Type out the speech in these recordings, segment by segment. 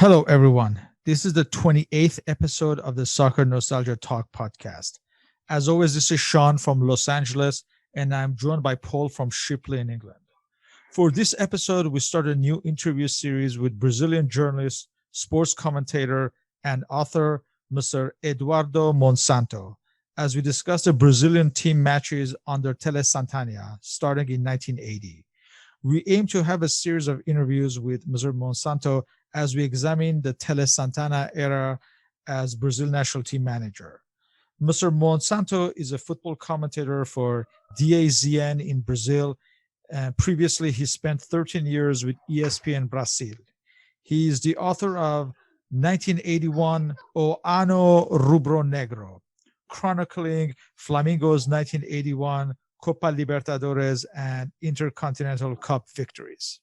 Hello, everyone. This is the 28th episode of the Soccernostalgia Talk Podcast. As always, this is Sean from Los Angeles, and I'm joined by Paul from Shipley in England. For this episode, we start a new interview series with Brazilian journalist, sports commentator, and author Mr. Eduardo Monsanto, as we discuss the Brazilian team matches under Tele Santana starting in 1980. We aim to have a series of interviews with Mr. Monsanto as we examine the Tele Santana era as Brazil national team manager. Mr. Monsanto is a football commentator for DAZN in Brazil. Previously, he spent 13 years with ESPN Brazil. He is the author of 1981 O Ano Rubro Negro, chronicling Flamengo's 1981 Copa Libertadores and Intercontinental Cup victories.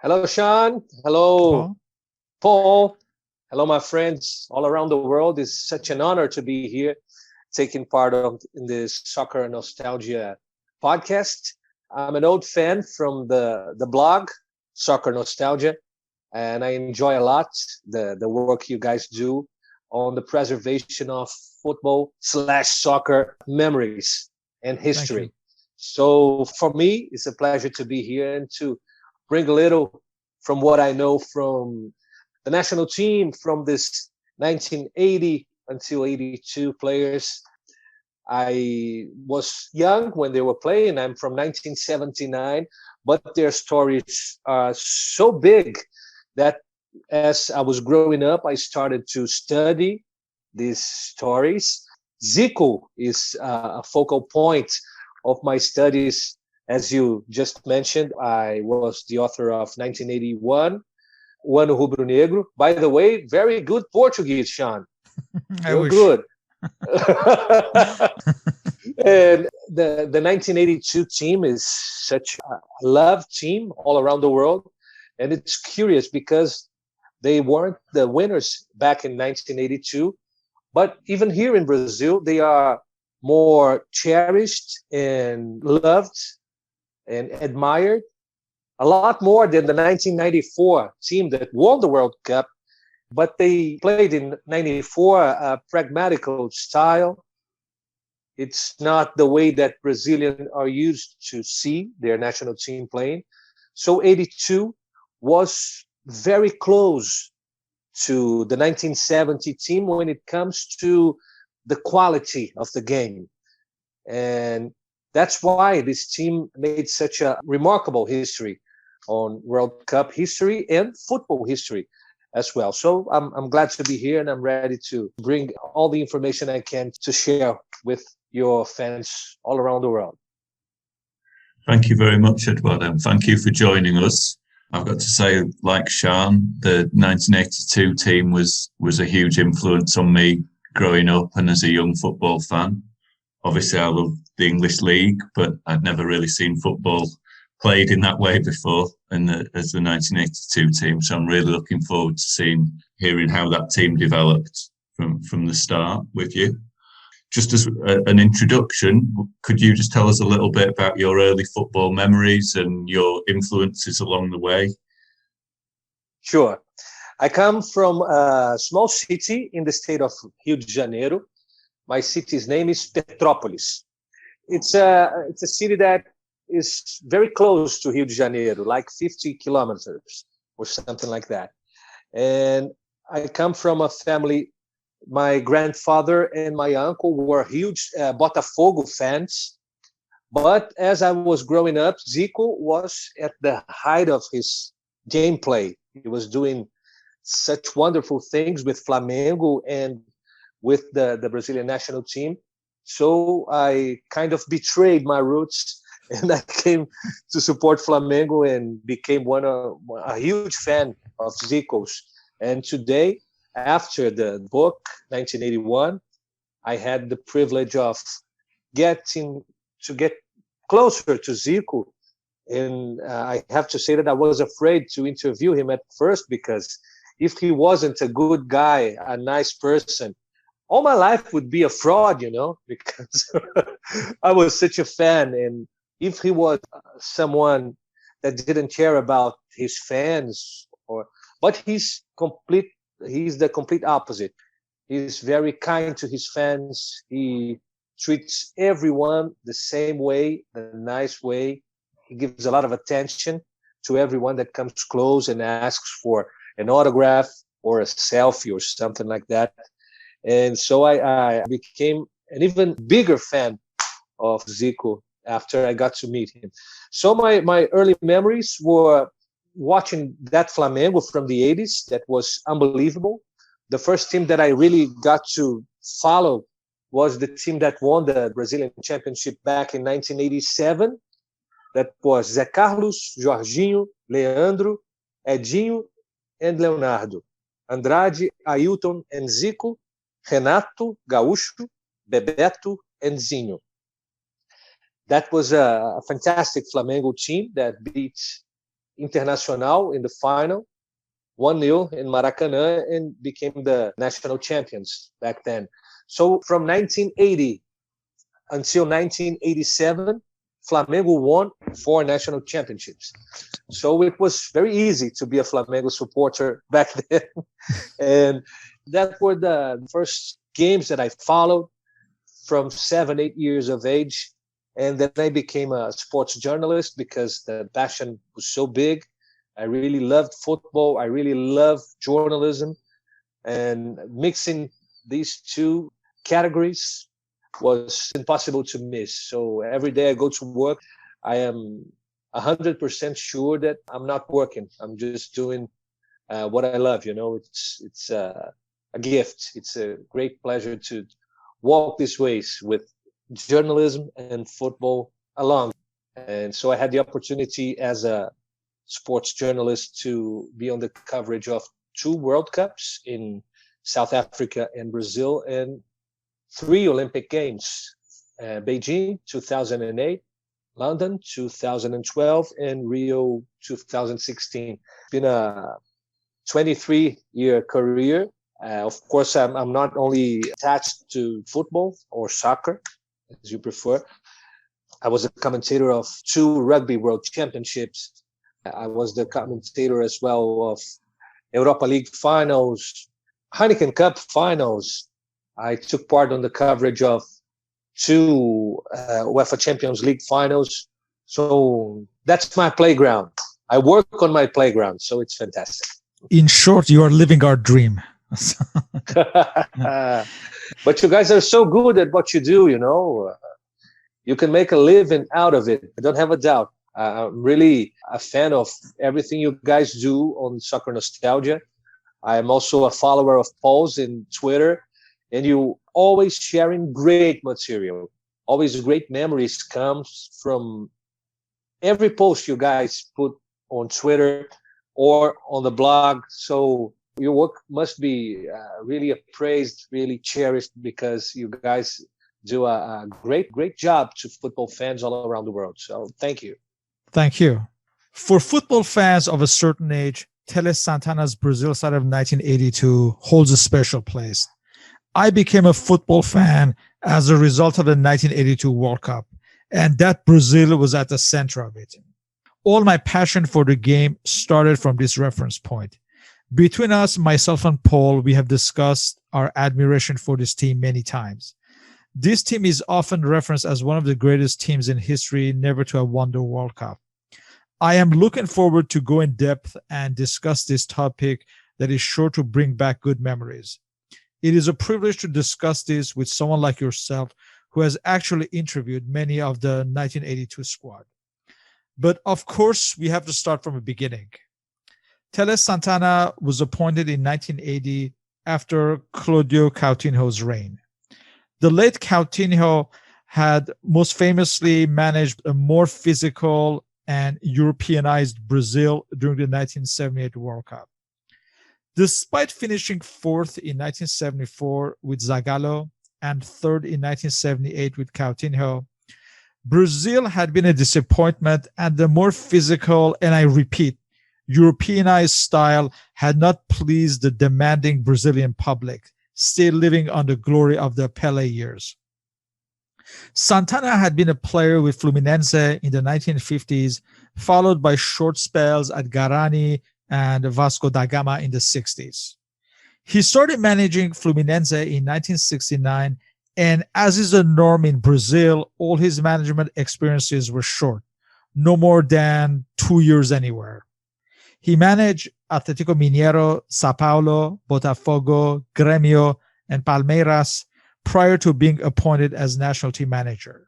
Hello, Sean. Hello, Paul. Hello, my friends all around the world. It's such an honor to be here, taking part in this Soccer Nostalgia podcast. I'm an old fan from the blog, Soccer Nostalgia, and I enjoy a lot the work you guys do on the preservation of football/soccer memories and history. So for me, it's a pleasure to be here and to bring a little from what I know from the national team, from this 1980 until 82 players. I was young when they were playing. I'm from 1979, but their stories are so big that as I was growing up, I started to study these stories. Zico is a focal point of my studies. As you just mentioned, I was the author of 1981, O Ano Rubro Negro. By the way, very good Portuguese, Sean. You're good. And the 1982 team is such a loved team all around the world. And it's curious because they weren't the winners back in 1982. But even here in Brazil, they are more cherished and loved and admired a lot more than the 1994 team that won the World Cup. But they played in 94 a pragmatical style. It's not the way that Brazilians are used to see their national team playing. So 82 was very close to the 1970 team when it comes to the quality of the game. And that's why this team made such a remarkable history on World Cup history and football history as well. So I'm glad to be here, and I'm ready to bring all the information I can to share with your fans all around the world. Thank you very much, Eduardo, and thank you for joining us. I've got to say, like Sean, the 1982 team was a huge influence on me growing up and as a young football fan. Obviously, I love the English league, but I'd never really seen football played in that way before as the 1982 team. So I'm really looking forward to hearing how that team developed from the start with you. Just as an introduction, could you just tell us a little bit about your early football memories and your influences along the way? Sure. I come from a small city in the state of Rio de Janeiro. My city's name is Petrópolis. It's a city that is very close to Rio de Janeiro, like 50 kilometers or something like that. And I come from a family. My grandfather and my uncle were huge Botafogo fans. But as I was growing up, Zico was at the height of his gameplay. He was doing such wonderful things with Flamengo and with the Brazilian national team. So I kind of betrayed my roots and I came to support Flamengo and became a huge fan of Zico's. And today, after the book, 1981, I had the privilege of get closer to Zico. And I have to say that I was afraid to interview him at first, because if he wasn't a good guy, a nice person, all my life would be a fraud, because I was such a fan. And if he was someone that didn't care about his fans or but he's the complete opposite. He's very kind to his fans. He treats everyone the same way, the nice way. He gives a lot of attention to everyone that comes close and asks for an autograph or a selfie or something like that. And so I became an even bigger fan of Zico after I got to meet him. So my early memories were watching that Flamengo from the 80s. That was unbelievable. The first team that I really got to follow was the team that won the Brazilian Championship back in 1987. That was Zé Carlos, Jorginho, Leandro, Edinho, and Leonardo. Andrade, Ailton, and Zico, Renato, Gaúcho, Bebeto, and Zinho. That was a fantastic Flamengo team that beat Internacional in the final, 1-0 in Maracanã, and became the national champions back then. So from 1980 until 1987, Flamengo won 4 national championships. So it was very easy to be a Flamengo supporter back then. And that were the first games that I followed from 7, 8 years of age. And then I became a sports journalist because the passion was so big. I really loved football. I really loved journalism. And mixing these two categories was impossible to miss. So every day I go to work, I am 100% sure that I'm not working. I'm just doing what I love. It's a gift. It's a great pleasure to walk these ways with journalism and football along. And so I had the opportunity as a sports journalist to be on the coverage of 2 World Cups in South Africa and Brazil, and 3 Olympic Games, Beijing 2008, London 2012, and Rio 2016. It's been a 23-year career. Of course, I'm not only attached to football or soccer, as you prefer. I was a commentator of 2 Rugby World Championships. I was the commentator as well of Europa League finals, Heineken Cup finals. I took part on the coverage of 2 UEFA Champions League finals. So that's my playground. I work on my playground, so it's fantastic. In short, you are living our dream. But you guys are so good at what you do, You can make a living out of it. I don't have a doubt. I'm really a fan of everything you guys do on Soccer Nostalgia. I am also a follower of Paul's in Twitter, and you always sharing great material. Always great memories comes from every post you guys put on Twitter or on the blog. So your work must be really appraised, really cherished, because you guys do a great job to football fans all around the world. So thank you. Thank you. For football fans of a certain age, Tele Santana's Brazil side of 1982 holds a special place. I became a football fan as a result of the 1982 World Cup, and that Brazil was at the center of it. All my passion for the game started from this reference point. Between us, myself and Paul, we have discussed our admiration for this team many times. This team is often referenced as one of the greatest teams in history never to have won the World Cup. I am looking forward to go in depth and discuss this topic that is sure to bring back good memories. It is a privilege to discuss this with someone like yourself who has actually interviewed many of the 1982 squad. But of course, we have to start from the beginning. Tele Santana was appointed in 1980 after Claudio Coutinho's reign. The late Coutinho had most famously managed a more physical and Europeanized Brazil during the 1978 World Cup. Despite finishing 4th in 1974 with Zagallo and 3rd in 1978 with Coutinho, Brazil had been a disappointment, and the more physical, and I repeat, Europeanized style had not pleased the demanding Brazilian public, still living on the glory of the Pelé years. Santana had been a player with Fluminense in the 1950s, followed by short spells at Guarani, and Vasco da Gama in the 60s. He started managing Fluminense in 1969, and as is the norm in Brazil, all his management experiences were short, no more than 2 years anywhere. He managed Atlético Mineiro, Sao Paulo, Botafogo, Grêmio, and Palmeiras prior to being appointed as national team manager.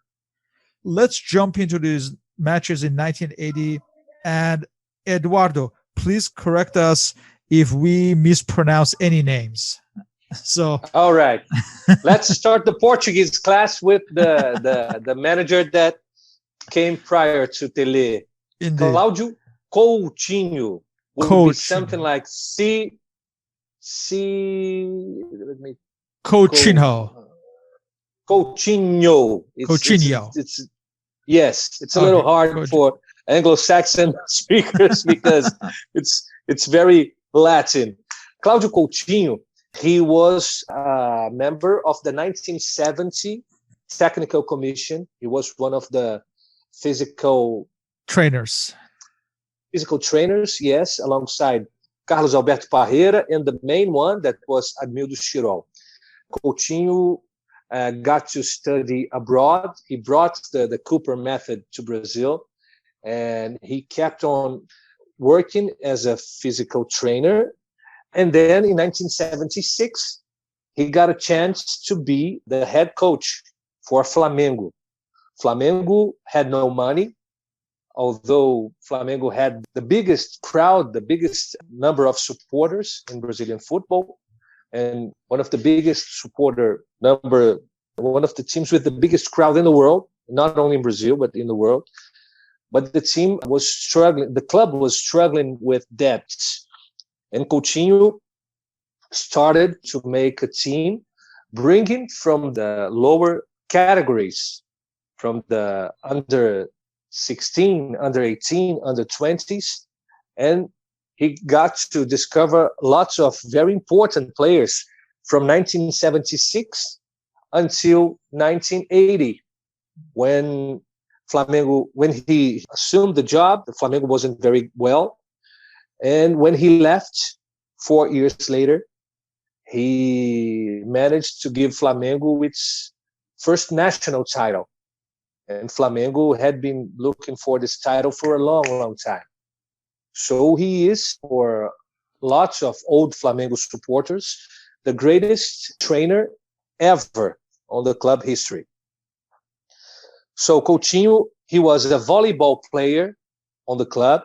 Let's jump into these matches in 1980. And Eduardo, please correct us if we mispronounce any names. So, all right, let's start the Portuguese class with the manager that came prior to Tele. indeed. Cláudio Coutinho would be something like let me Coutinho. Coutinho. It's yes, it's a little hard for Anglo-Saxon speakers because it's very Latin. Cláudio Coutinho, he was a member of the 1970 Technical Commission. He was one of the physical trainers, yes, alongside Carlos Alberto Parreira, and the main one that was Admildo Chirol. Coutinho got to study abroad. He brought the Cooper method to Brazil, and he kept on working as a physical trainer. And then in 1976, he got a chance to be the head coach for Flamengo. Flamengo had no money, although Flamengo had the biggest crowd, the biggest number of supporters in Brazilian football, and one of the biggest one of the teams with the biggest crowd in the world, not only in Brazil, but in the world. But the team was struggling, the club was struggling with debts. And Coutinho started to make a team, bringing from the lower categories, from the under 16, under 18, under 20s, and he got to discover lots of very important players from 1976 until 1980, when he assumed the job. The Flamengo wasn't very well, and when he left 4 years later, he managed to give Flamengo its first national title. And Flamengo had been looking for this title for a long, long time. So he is, for lots of old Flamengo supporters, the greatest trainer ever on the club history. So Coutinho, he was a volleyball player on the club.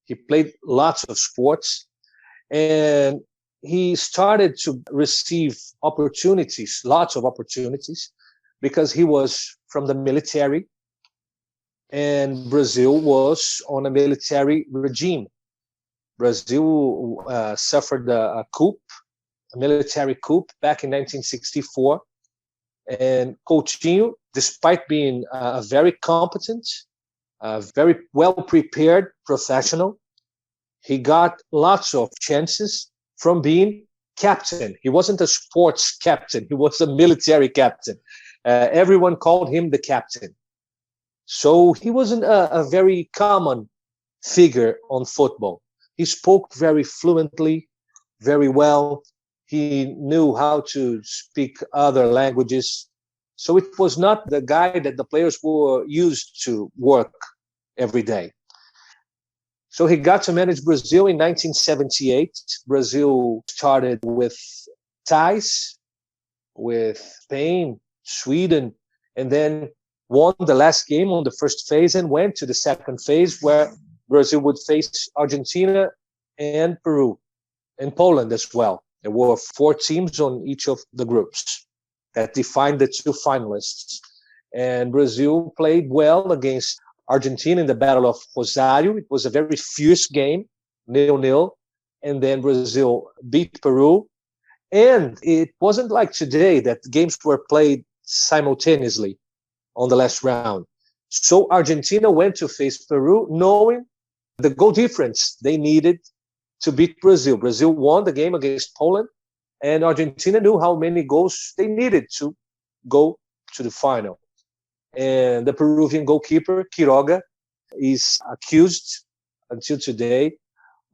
He played lots of sports, and he started to receive opportunities, lots of opportunities, because he was from the military, and Brazil was on a military regime. Brazil suffered a military coup back in 1964, and Coutinho, despite being a very competent, very well-prepared professional, he got lots of chances from being captain. He wasn't a sports captain, he was a military captain. Everyone called him the captain. So he wasn't a very common figure on football. He spoke very fluently, very well. He knew how to speak other languages. So it was not the guy that the players were used to work every day. So he got to manage Brazil in 1978. Brazil started with ties with Spain, Sweden, and then won the last game on the first phase and went to the second phase, where Brazil would face Argentina and Peru and Poland as well. There were 4 teams on each of the groups that defined the 2 finalists. And Brazil played well against Argentina in the Battle of Rosario. It was a very fierce game, 0-0. And then Brazil beat Peru. And it wasn't like today that games were played simultaneously on the last round. So Argentina went to face Peru knowing the goal difference they needed to beat Brazil. Brazil won the game against Poland, and Argentina knew how many goals they needed to go to the final. And the Peruvian goalkeeper, Quiroga, is accused until today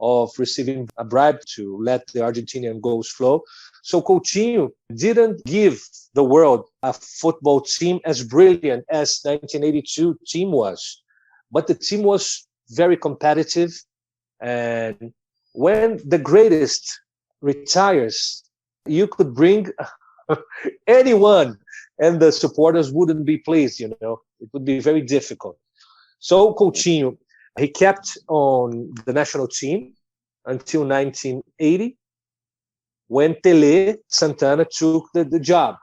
of receiving a bribe to let the Argentinian goals flow. So Coutinho didn't give the world a football team as brilliant as 1982 team was. But the team was very competitive. And when the greatest retires, you could bring anyone and the supporters wouldn't be pleased, It would be very difficult. So Coutinho, he kept on the national team until 1980, when Tele Santana took the job.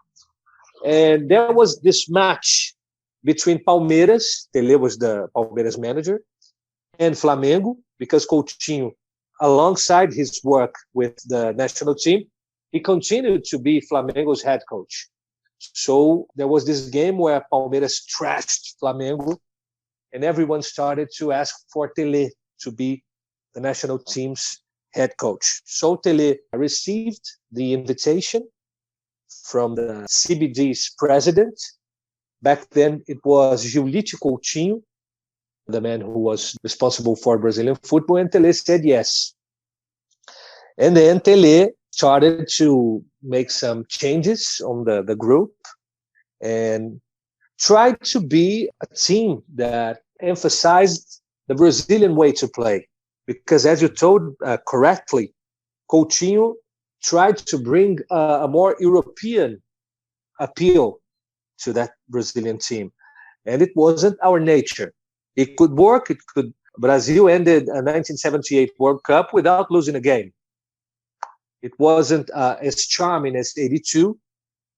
And there was this match between Palmeiras, Tele was the Palmeiras manager, and Flamengo, because Coutinho, alongside his work with the national team, he continued to be Flamengo's head coach. So there was this game where Palmeiras trashed Flamengo, and everyone started to ask for Tele to be the national team's head coach. So Tele received the invitation from the CBD's president. Back then, it was Julito Coutinho, the man who was responsible for Brazilian football, and Tele said yes. And then Tele started to make some changes on the group and tried to be a team that emphasized the Brazilian way to play. Because as you told correctly, Coutinho tried to bring a more European appeal to that Brazilian team. And it wasn't our nature. It could work. Brazil ended a 1978 World Cup without losing a game. It wasn't as charming as 82,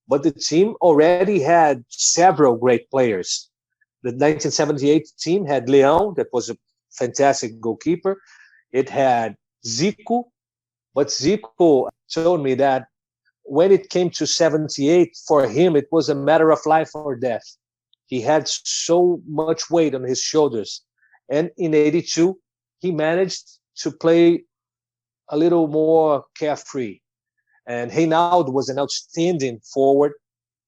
but the team already had several great players. The 1978 team had Leão, that was a fantastic goalkeeper. It had Zico, but Zico told me that when it came to 78, for him, it was a matter of life or death. He had so much weight on his shoulders. And in 82, he managed to play a little more carefree. And Reinaldo was an outstanding forward.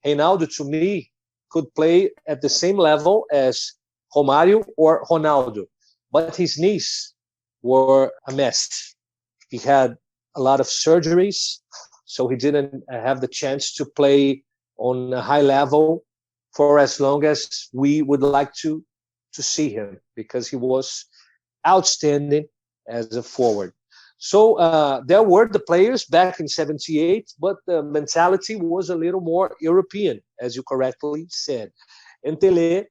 Reinaldo, to me, could play at the same level as Romário or Ronaldo, but his knees were a mess. He had a lot of surgeries, so he didn't have the chance to play on a high level for as long as we would like to see him, because he was outstanding as a forward. So there were the players back in 78, but the mentality was a little more European, as you correctly said. And Tele,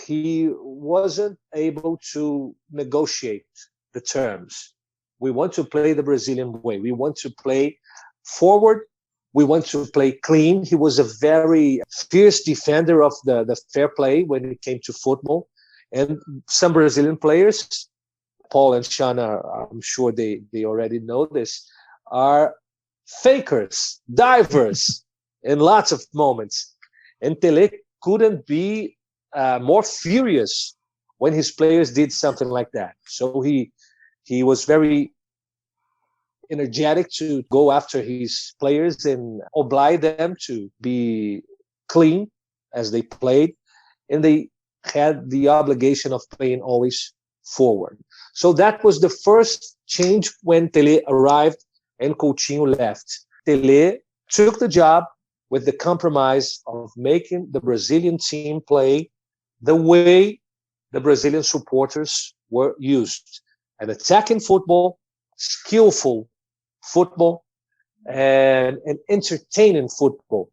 he wasn't able to negotiate the terms. We want to play the Brazilian way. We want to play forward. We want to play clean. He was a very fierce defender of the fair play when it came to football. And some Brazilian players, Paul and Shana, I'm sure they already know this, are fakers, divers in lots of moments. And Tele couldn't be more furious when his players did something like that. So he was very energetic to go after his players and oblige them to be clean as they played. And they had the obligation of playing always forward. So that was the first change when Tele arrived and Coutinho left. Tele took the job with the compromise of making the Brazilian team play the way the Brazilian supporters were used. An attacking football, skillful football, and an entertaining football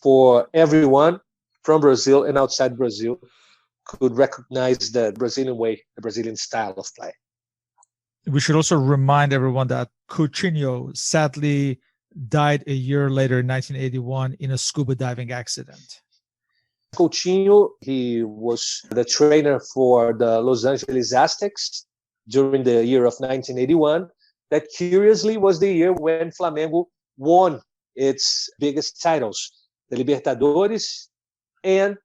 for everyone from Brazil and outside Brazil could recognize the Brazilian way, the Brazilian style of play. We should also remind everyone that Coutinho sadly died a year later in 1981 in a scuba diving accident. Coutinho, he was the trainer for the Los Angeles Aztecs during the year of 1981. That curiously was the year when Flamengo won its biggest titles, the Libertadores and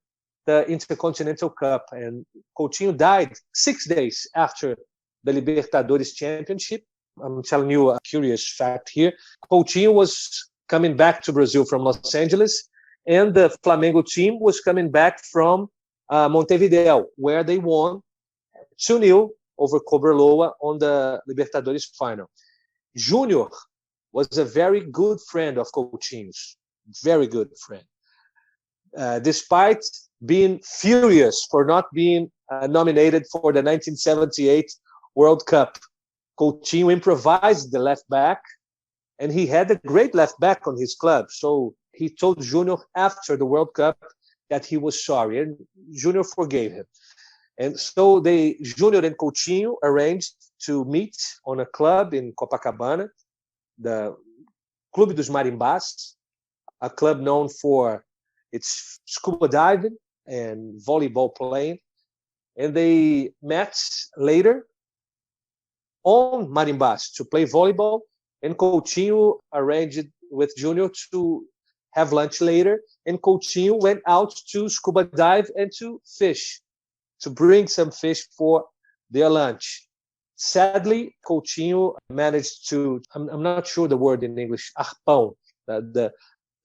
the Intercontinental Cup. And Coutinho died 6 days after the Libertadores Championship. I'm telling you a curious fact here. Coutinho was coming back to Brazil from Los Angeles, and the Flamengo team was coming back from Montevideo, where they won 2-0 over Cobreloa on the Libertadores final. Junior was a very good friend of Coutinho's, very good friend. Despite being furious for not being nominated for the 1978 World Cup, Coutinho improvised the left back, and he had a great left back on his club. So he told Junior after the World Cup that he was sorry, and Junior forgave him. And so Junior and Coutinho arranged to meet on a club in Copacabana, the Clube dos Marimbás, a club known for its scuba diving and volleyball playing. And they met later on Marimbás to play volleyball, and Coutinho arranged with Junior to have lunch later, and Coutinho went out to scuba dive and to fish, to bring some fish for their lunch. Sadly, Coutinho managed to, I'm not sure the word in English, arpão, the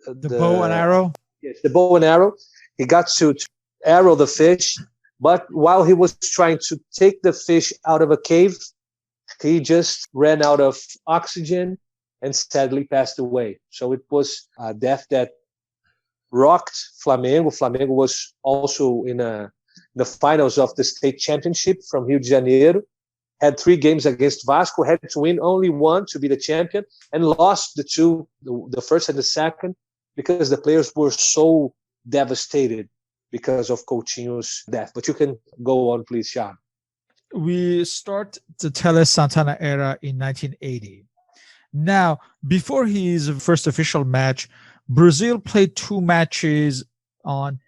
bow and arrow? Yes, the bow and arrow. He got to arrow the fish, but while he was trying to take the fish out of a cave, he just ran out of oxygen and sadly passed away. So it was a death that rocked Flamengo. Flamengo was also in the finals of the state championship from Rio de Janeiro, had 3 games against Vasco, had to win only one to be the champion, and lost the first and the second, because the players were so devastated because of Coutinho's death. But you can go on, please, Sean. We start the Tele Santana era in 1980. Now, before his first official match, Brazil played 2 matches on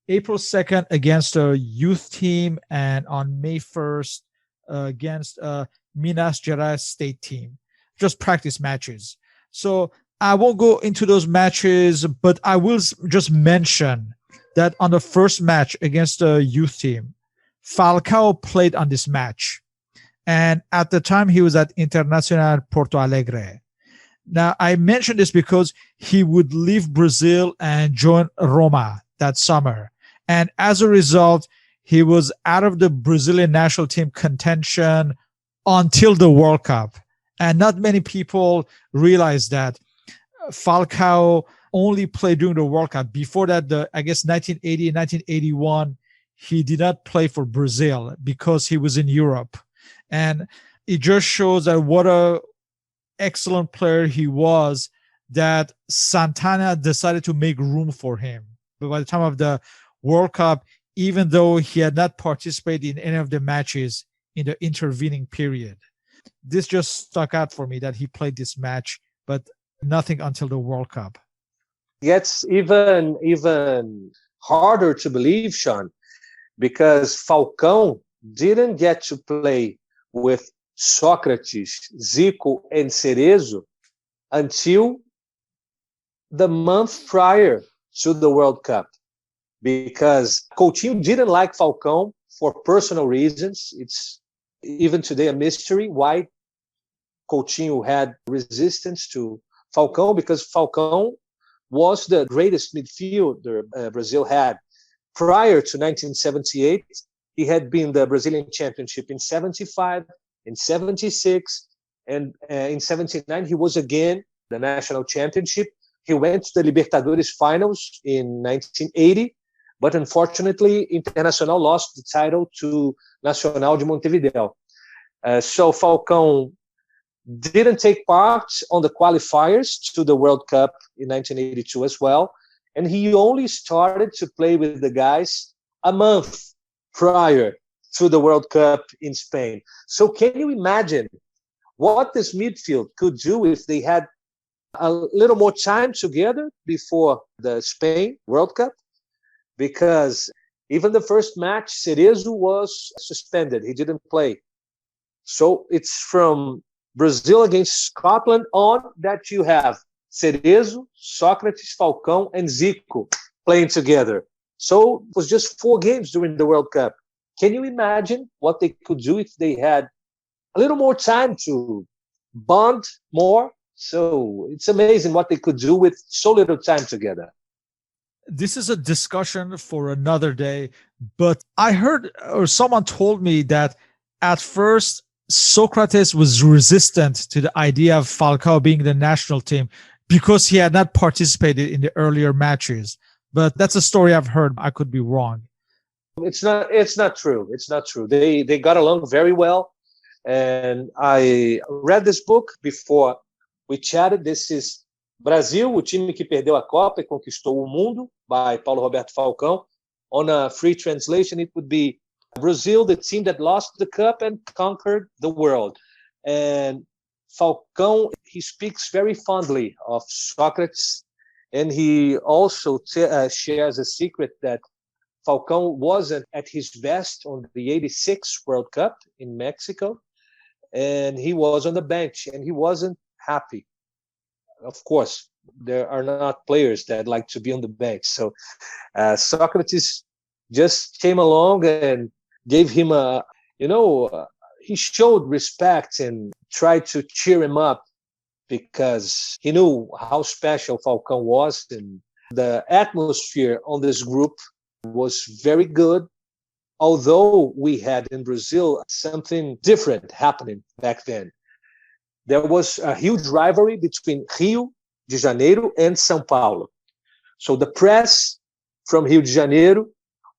April 2nd against a youth team and on May 1st against a Minas Gerais state team. Just practice matches. So I won't go into those matches, but I will just mention that on the first match against a youth team, Falcao played on this match. And at the time, he was at Internacional Porto Alegre. Now, I mention this because he would leave Brazil and join Roma that summer. And as a result, he was out of the Brazilian national team contention until the World Cup. And not many people realize that Falcao only played during the World Cup. Before that, I guess 1980 and 1981, he did not play for Brazil because he was in Europe. And it just shows that what a excellent player he was, that Santana decided to make room for him. But by the time of the World Cup, even though he had not participated in any of the matches in the intervening period, this just stuck out for me that he played this match, but nothing until the World Cup. It's even harder to believe, Sean, because Falcão didn't get to play with Socrates, Zico, and Cerezo until the month prior to the World Cup, because Coutinho didn't like Falcão for personal reasons. It's even today a mystery why Coutinho had resistance to Falcão, because Falcão was the greatest midfielder Brazil had. Prior to 1978, he had been the Brazilian championship in 75, in 76, and in 79, he was again the national championship. He went to the Libertadores finals in 1980, but unfortunately, Internacional lost the title to Nacional de Montevideo. So Falcão didn't take part on the qualifiers to the World Cup in 1982 as well. And he only started to play with the guys a month prior to the World Cup in Spain. So can you imagine what this midfield could do if they had a little more time together before the Spain World Cup? Because even the first match, Cerezo was suspended. He didn't play. So it's from Brazil against Scotland on that you have Cerezo, Socrates, Falcão, and Zico playing together. So it was just 4 games during the World Cup. Can you imagine what they could do if they had a little more time to bond more? So it's amazing what they could do with so little time together. This is a discussion for another day, but I heard, or someone told me, that At first, Socrates was resistant to the idea of Falcao being the national team because he had not participated in the earlier matches. But that's a story I've heard. I could be wrong. It's not. It's not true. It's not true. They got along very well, and I read this book before we chatted. This is Brasil, o time que perdeu a Copa e conquistou o mundo, by Paulo Roberto Falcão. On a free translation, it would be Brazil, the team that lost the cup and conquered the world. And Falcão, he speaks very fondly of Socrates, and he also shares a secret that Falcão wasn't at his best on the '86 World Cup in Mexico, and he was on the bench, and he wasn't happy. Of course, there are not players that like to be on the bench. So Socrates just came along and gave him he showed respect and tried to cheer him up because he knew how special Falcão was. And the atmosphere on this group was very good, although we had in Brazil something different happening back then. There was a huge rivalry between Rio de Janeiro and São Paulo. So the press from Rio de Janeiro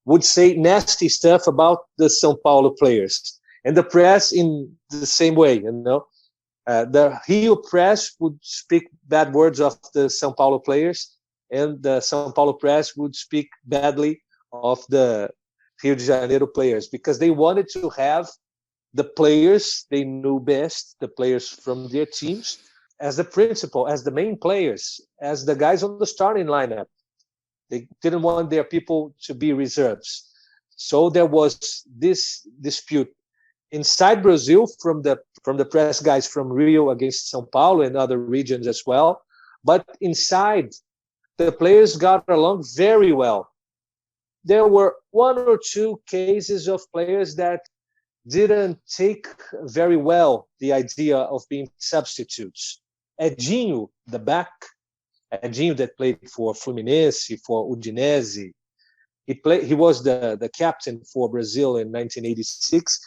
would say nasty stuff about the São Paulo players. And the press in the same way, the Rio press would speak bad words of the São Paulo players, and the São Paulo press would speak badly of the Rio de Janeiro players because they wanted to have the players they knew best, the players from their teams, as the principal, as the main players, as the guys on the starting lineup. They didn't want their people to be reserves. So there was this dispute inside Brazil from the press guys from Rio against São Paulo and other regions as well. But inside, the players got along very well. There were one or two cases of players that didn't take very well the idea of being substitutes. Edinho, the back, Edinho that played for Fluminense, for Udinese, he was the captain for Brazil in 1986.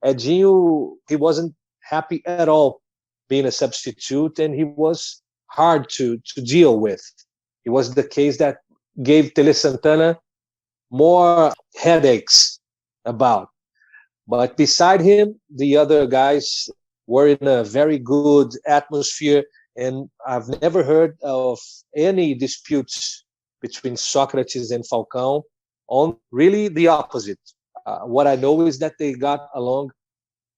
Edinho, he wasn't happy at all being a substitute, and he was hard to deal with. He was the case that gave Tele Santana more headaches about. But beside him, the other guys were in a very good atmosphere, and I've never heard of any disputes between Socrates and Falcão. On really the opposite. What I know is that they got along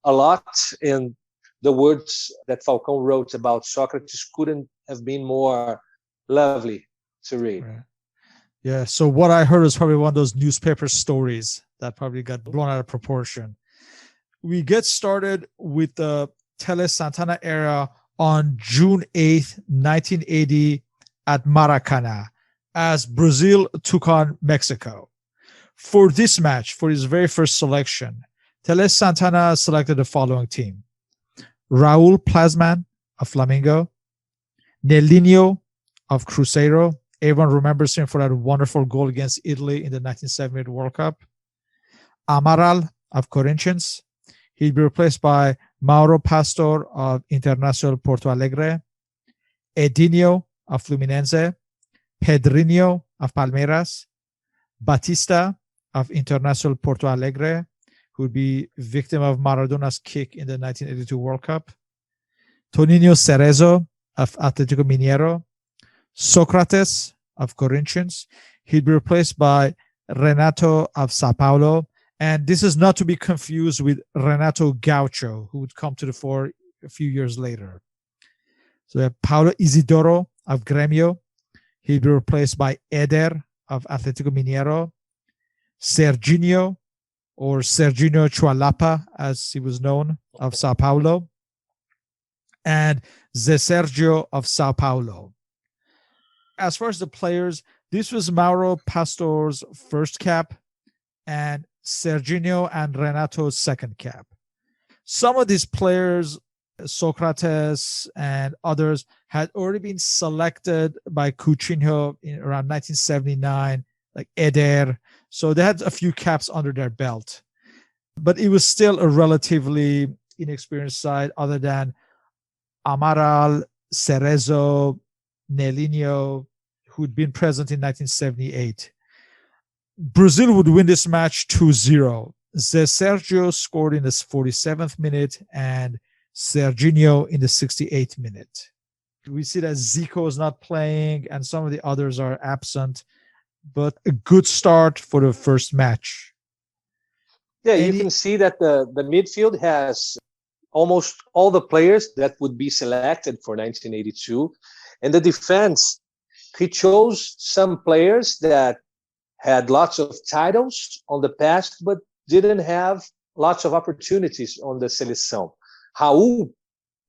a lot, and the words that Falcão wrote about Socrates couldn't have been more lovely to read. Right. Yeah, so what I heard is probably one of those newspaper stories that probably got blown out of proportion. We get started with the Tele Santana era on June 8th, 1980 at Maracana as Brazil took on Mexico. For this match, for his very first selection, Tele Santana selected the following team: Raul Plasman of Flamengo, Nelinho of Cruzeiro. Everyone remembers him for that wonderful goal against Italy in the 1978 World Cup. Amaral of Corinthians. He'd be replaced by Mauro Pastor of Internacional Porto Alegre, Edinho of Fluminense, Pedrinho of Palmeiras, Batista of Internacional Porto Alegre, who would be victim of Maradona's kick in the 1982 World Cup, Toninho Cerezo of Atlético Mineiro, Socrates of Corinthians. He'd be replaced by Renato of Sao Paulo. And this is not to be confused with Renato Gaucho, who would come to the fore a few years later. So we have Paulo Isidoro of Grêmio. He'd be replaced by Eder of Atlético Mineiro, Serginho Chualapa, as he was known, of Sao Paulo, and Zé Sergio of Sao Paulo. As far as the players, this was Mauro Pastor's first cap and Serginho and Renato's second cap. Some of these players, Socrates and others, had already been selected by Coutinho in around 1979, like Eder. So they had a few caps under their belt. But it was still a relatively inexperienced side other than Amaral, Cerezo, Nelinho, who'd been present in 1978. Brazil would win this match 2-0. Zé Sergio scored in the 47th minute and Serginho in the 68th minute. We see that Zico is not playing and some of the others are absent, but a good start for the first match. Yeah, you can see that the midfield has almost all the players that would be selected for 1982. And the defense, he chose some players that had lots of titles on the past, but didn't have lots of opportunities on the seleção. Raul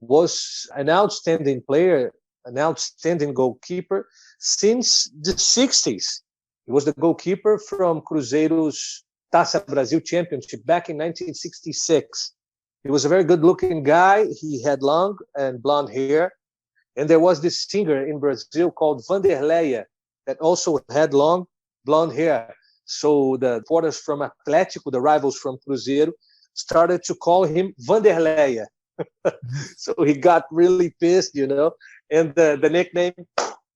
was an outstanding player, an outstanding goalkeeper since the 60s. He was the goalkeeper from Cruzeiro's Taça Brasil Championship back in 1966. He was a very good-looking guy. He had long and blonde hair. And there was this singer in Brazil called Vanderleia that also had long blonde hair. So the supporters from Atlético, the rivals from Cruzeiro, started to call him Vanderleia. So he got really pissed, and the nickname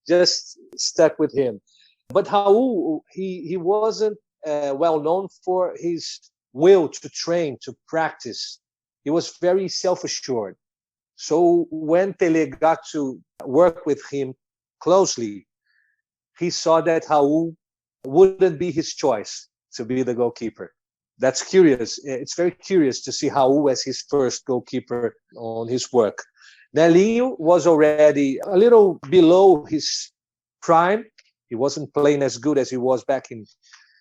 just stuck with him. But Raul, he wasn't well known for his will to train, to practice. He was very self-assured. So when Tele got to work with him closely, he saw that Raul wouldn't be his choice to be the goalkeeper. That's curious. It's very curious to see Raul as his first goalkeeper on his work. Nelinho was already a little below his prime. He wasn't playing as good as he was back in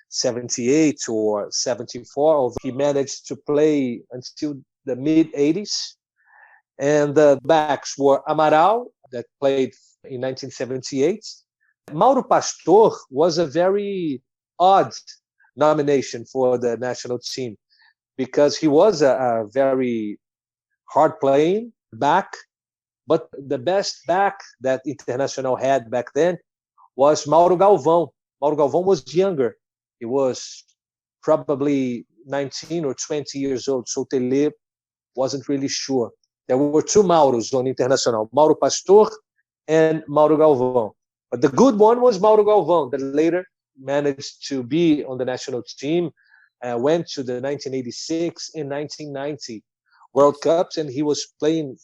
78 or 74, although he managed to play until the mid-80s. And the backs were Amaral, that played in 1978. Mauro Pastor was a very odd nomination for the national team because he was a very hard-playing back, but the best back that Internacional had back then was Mauro Galvão. Mauro Galvão was younger. He was probably 19 or 20 years old, so Tele wasn't really sure. There were two Mauros on Internacional, Mauro Pastor and Mauro Galvão. But the good one was Mauro Galvão, that later managed to be on the national team, went to the 1986 and 1990 World Cups, and he was playing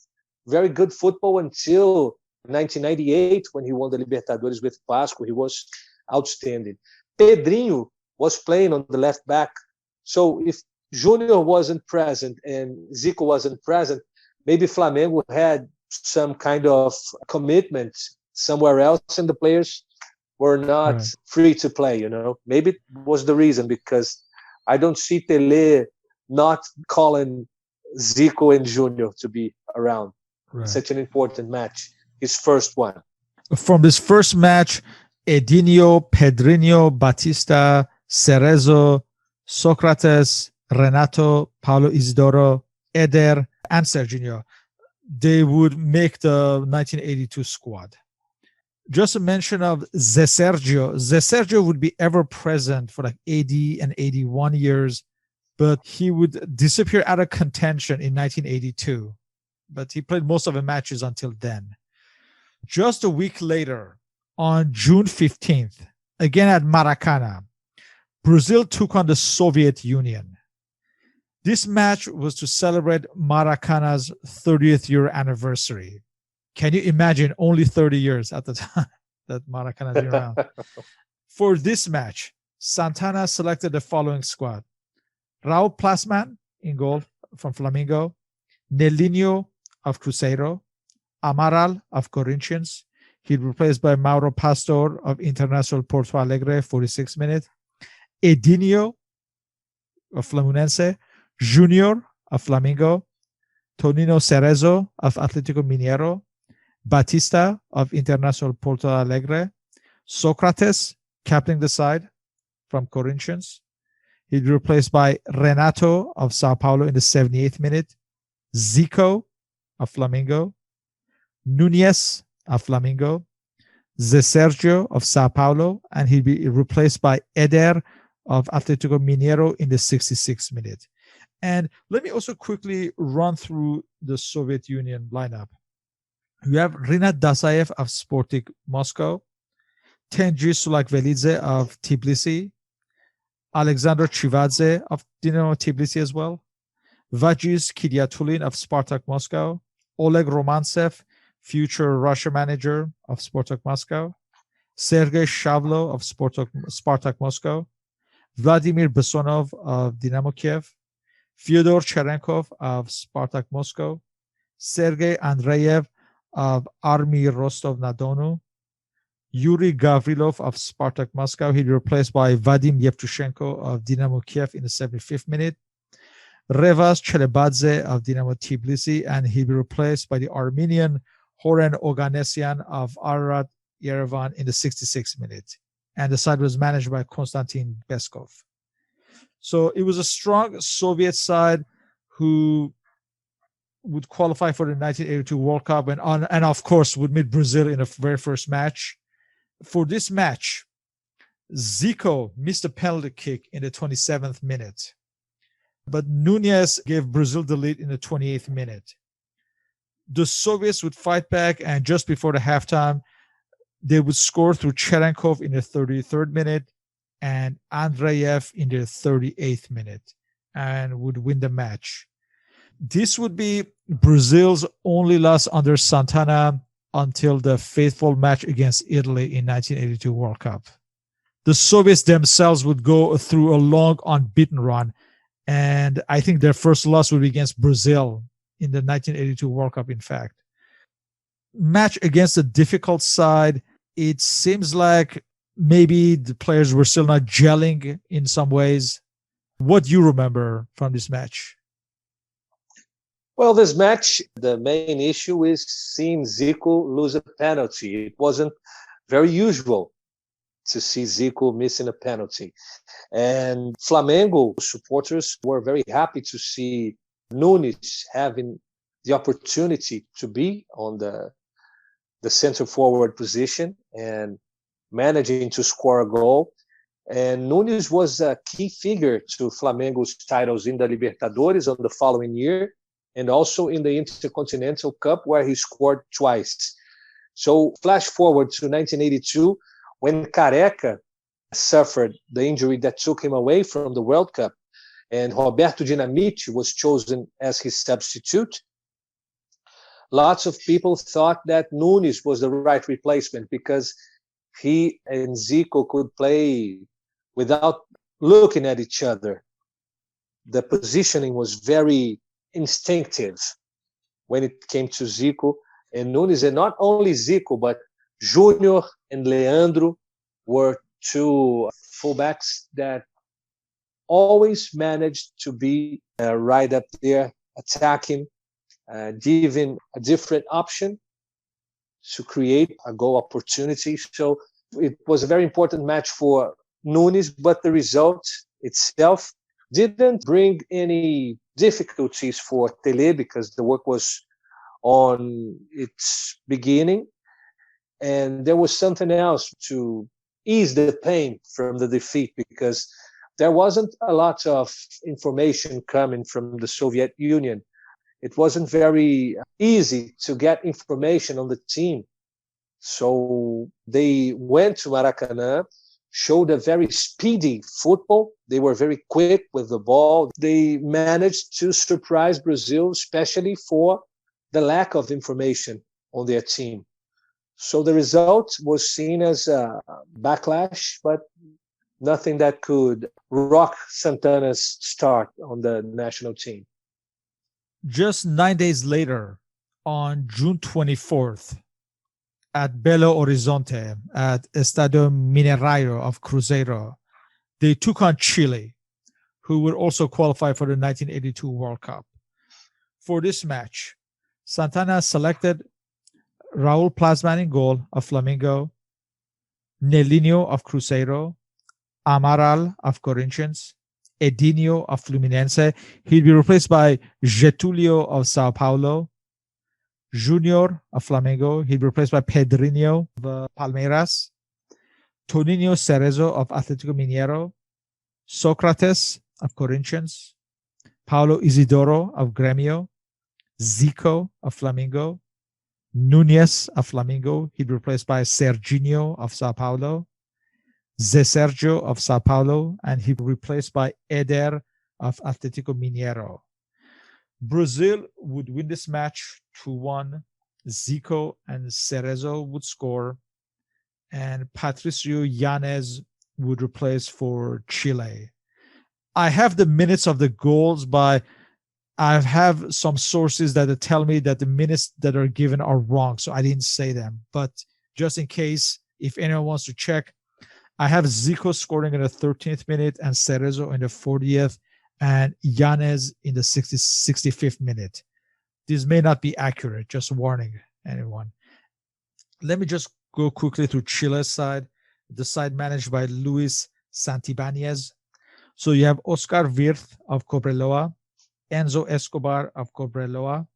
very good football until 1998 when he won the Libertadores with Vasco. He was outstanding. Pedrinho was playing on the left back. So if Junior wasn't present and Zico wasn't present, maybe Flamengo had some kind of commitment somewhere else and the players were not free to play, Maybe it was the reason, because I don't see Tele not calling Zico and Junior to be around. Such an important match, his first one. From this first match, Edinho, Pedrinho, Batista, Cerezo, Socrates, Renato, Paulo Isidoro, Eder, and Serginho, they would make the 1982 squad. Just a mention of Zé Sergio. Zé Sergio would be ever present for like 80 and 81 years, but he would disappear out of contention in 1982. But he played most of the matches until then. Just a week later, on June 15th, again at Maracana, Brazil took on the Soviet Union. This match was to celebrate Maracana's 30th year anniversary. Can you imagine only 30 years at the time that Maracana has been around? For this match, Santana selected the following squad. Raul Plasman in goal from Flamengo, Nelinho of Cruzeiro, Amaral of Corinthians. He'd replaced by Mauro Pastor of Internacional Porto Alegre, 46 minutes. Edinho of Fluminense, Junior of Flamengo, Tonino Cerezo of Atlético Mineiro, Batista of Internacional Porto Alegre, Socrates captaining the side from Corinthians. He'd be replaced by Renato of Sao Paulo in the 78th minute, Zico of Flamengo, Núñez of Flamengo, Zé Sergio of Sao Paulo, and he'd be replaced by Eder of Atlético Mineiro in the 66th minute. And let me also quickly run through the Soviet Union lineup. We have Rinat Dasayev of Sporting Moscow, Tengiz Sulakvelidze of Tbilisi, Alexander Chivadze of Dinamo Tbilisi as well, Vajiz Kiryatulin of Spartak Moscow, Oleg Romantsev, future Russia manager of Spartak Moscow, Sergei Shavlo of Spartak Moscow, Vladimir Besonov of Dynamo Kiev, Fyodor Cherenkov of Spartak Moscow, Sergei Andreev of Army Rostov-na-Donu, Yuri Gavrilov of Spartak Moscow. He'll be replaced by Vadim Yevtushenko of Dynamo Kiev in the 75th minute. Revaz Chelebadze of Dynamo Tbilisi, and he'll be replaced by the Armenian Horen Oganessian of Ararat Yerevan in the 66th minute. And the side was managed by Konstantin Beskov. So it was a strong Soviet side who would qualify for the 1982 World Cup and of course would meet Brazil in the very first match. For this match, Zico missed a penalty kick in the 27th minute, but Nunez gave Brazil the lead in the 28th minute. The Soviets would fight back, and just before the halftime, they would score through Cherenkov in the 33rd minute and Andreev in the 38th minute and would win the match. This would be Brazil's only loss under Santana until the fateful match against Italy in 1982 World Cup. The Soviets themselves would go through a long unbeaten run, and I think their first loss would be against Brazil in the 1982 World Cup, in fact. Match against a difficult side, it seems like maybe the players were still not gelling in some ways. What do you remember from this match? Well, this match, the main issue is seeing Zico lose a penalty. It wasn't very usual to see Zico missing a penalty. And Flamengo supporters were very happy to see Nunes having the opportunity to be on the center forward position and managing to score a goal. And Nunes was a key figure to Flamengo's titles in the Libertadores on the following year, and also in the Intercontinental Cup, where he scored twice. So flash forward to 1982, when Careca suffered the injury that took him away from the World Cup, and Roberto Dinamite was chosen as his substitute. Lots of people thought that Nunes was the right replacement because he and Zico could play without looking at each other. The positioning was very instinctive when it came to Zico and Nunes. And not only Zico, but Junior and Leandro were two fullbacks that always managed to be right up there, attacking, giving a different option to create a goal opportunity. So it was a very important match for Nunes, but the result itself didn't bring any difficulties for Tele because the work was on its beginning. And there was something else to ease the pain from the defeat because there wasn't a lot of information coming from the Soviet Union. It wasn't very easy to get information on the team. So they went to Maracanã, showed a very speedy football. They were very quick with the ball. They managed to surprise Brazil, especially for the lack of information on their team. So the result was seen as a backlash, but nothing that could rock Santana's start on the national team. Just 9 days later, on June 24th, at Belo Horizonte, at Estadio Mineiro of Cruzeiro, they took on Chile, who would also qualify for the 1982 World Cup. For this match, Santana selected Raul Plasman in goal of Flamengo, Nelinho of Cruzeiro, Amaral of Corinthians, Edinho of Fluminense. He'd be replaced by Getulio of Sao Paulo, Junior of Flamengo. He'd be replaced by Pedrinho of Palmeiras, Toninho Cerezo of Atlético Mineiro, Socrates of Corinthians, Paulo Isidoro of Grêmio, Zico of Flamengo, Nunes of Flamengo. He'd be replaced by Serginho of Sao Paulo, Zé Sergio of Sao Paulo, and he'd be replaced by Eder of Atlético Mineiro. Brazil would win this match 2-1. Zico and Cerezo would score, and Patricio Yanez would replace for Chile. I have the minutes of the goals, but I have some sources that tell me that the minutes that are given are wrong, so I didn't say them. But just in case, if anyone wants to check, I have Zico scoring in the 13th minute and Cerezo in the 40th and Yanez in the 65th minute. This may not be accurate, just warning anyone. Let me just go quickly through Chile's side, the side managed by Luis Santibáñez. So you have Oscar Wirth of Cobreloa, Enzo Escobar of Cobreloa,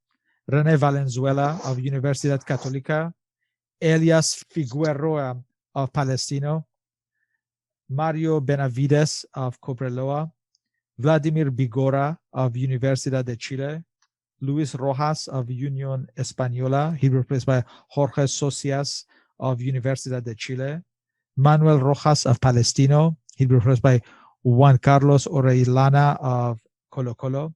René Valenzuela of Universidad Católica, Elias Figueroa of Palestino, Mario Benavides of Cobreloa, Vladimir Bigora of Universidad de Chile, Luis Rojas of Unión Española. He replaced by Jorge Socias of Universidad de Chile, Manuel Rojas of Palestino. He replaced by Juan Carlos Orellana of Colo Colo,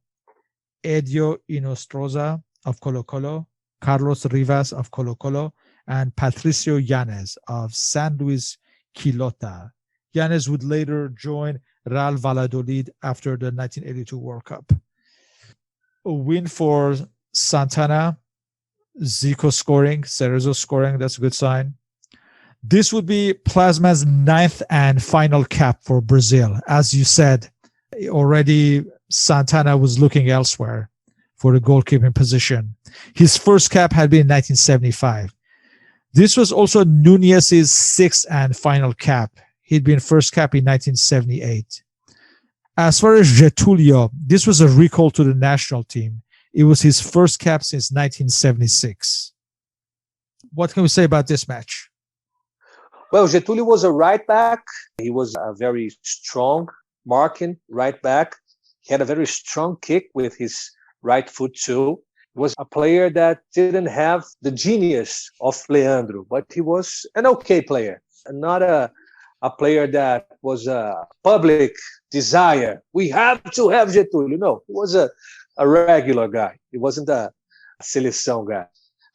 Edio Inostroza of Colo Colo, Carlos Rivas of Colo Colo, and Patricio Yanez of San Luis Quilota. Yanez would later join Real Valladolid after the 1982 World Cup. A win for Santana, Zico scoring, Cerezo scoring, that's a good sign. This would be Plasma's 9th and final cap for Brazil. As you said, already Santana was looking elsewhere for the goalkeeping position. His first cap had been in 1975. This was also Nunez's 6th and final cap. He'd been first cap in 1978. As far as Getulio, this was a recall to the national team. It was his first cap since 1976. What can we say about this match? Well, Getulio was a right back. He was a very strong marking right back. He had a very strong kick with his right foot too. He was a player that didn't have the genius of Leandro, but he was an okay player, not a player that was a public desire. We have to have Getulio. No, he was a regular guy. He wasn't a seleção guy.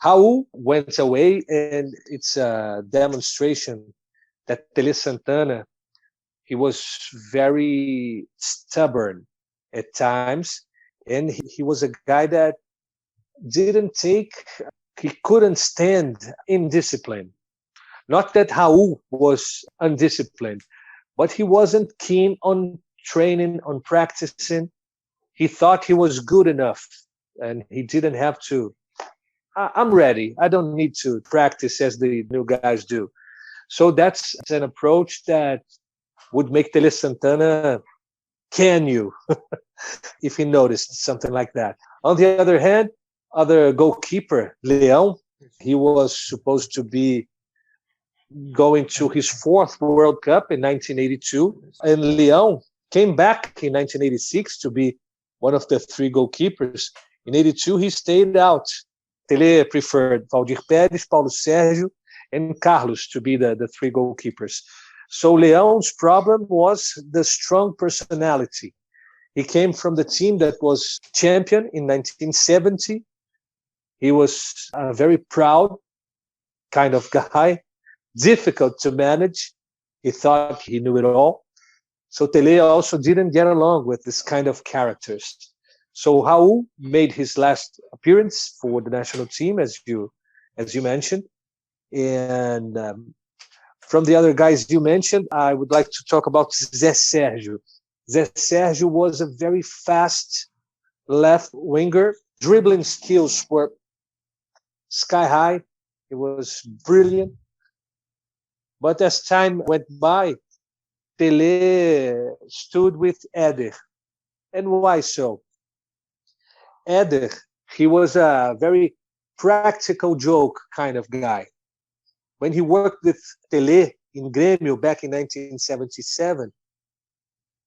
Raul went away, and it's a demonstration that Tele Santana, he was very stubborn at times, and he was a guy that he couldn't stand indiscipline. Not that Raul was undisciplined, but he wasn't keen on training, on practicing. He thought he was good enough, and he didn't have to. I'm ready. I don't need to practice as the new guys do. So that's an approach that would make Tele Santana can you if he noticed something like that. On the other hand, other goalkeeper, Leão, he was supposed to be going to his 4th World Cup in 1982. And Leão came back in 1986 to be one of the 3 goalkeepers. In 82, he stayed out. Tele preferred Valdir Pérez, Paulo Sérgio, and Carlos to be the 3 goalkeepers. So Leão's problem was the strong personality. He came from the team that was champion in 1970. He was a very proud kind of guy, difficult to manage. He thought he knew it all. So Tele also didn't get along with this kind of characters. So Raul made his last appearance for the national team, as you mentioned. And from the other guys you mentioned, I would like to talk about Zé Sergio. Zé Sergio was a very fast left winger. Dribbling skills were sky high. He was brilliant. But as time went by, Tele stood with Eder. And why so? Eder, he was a very practical joke kind of guy. When he worked with Tele in Grêmio back in 1977,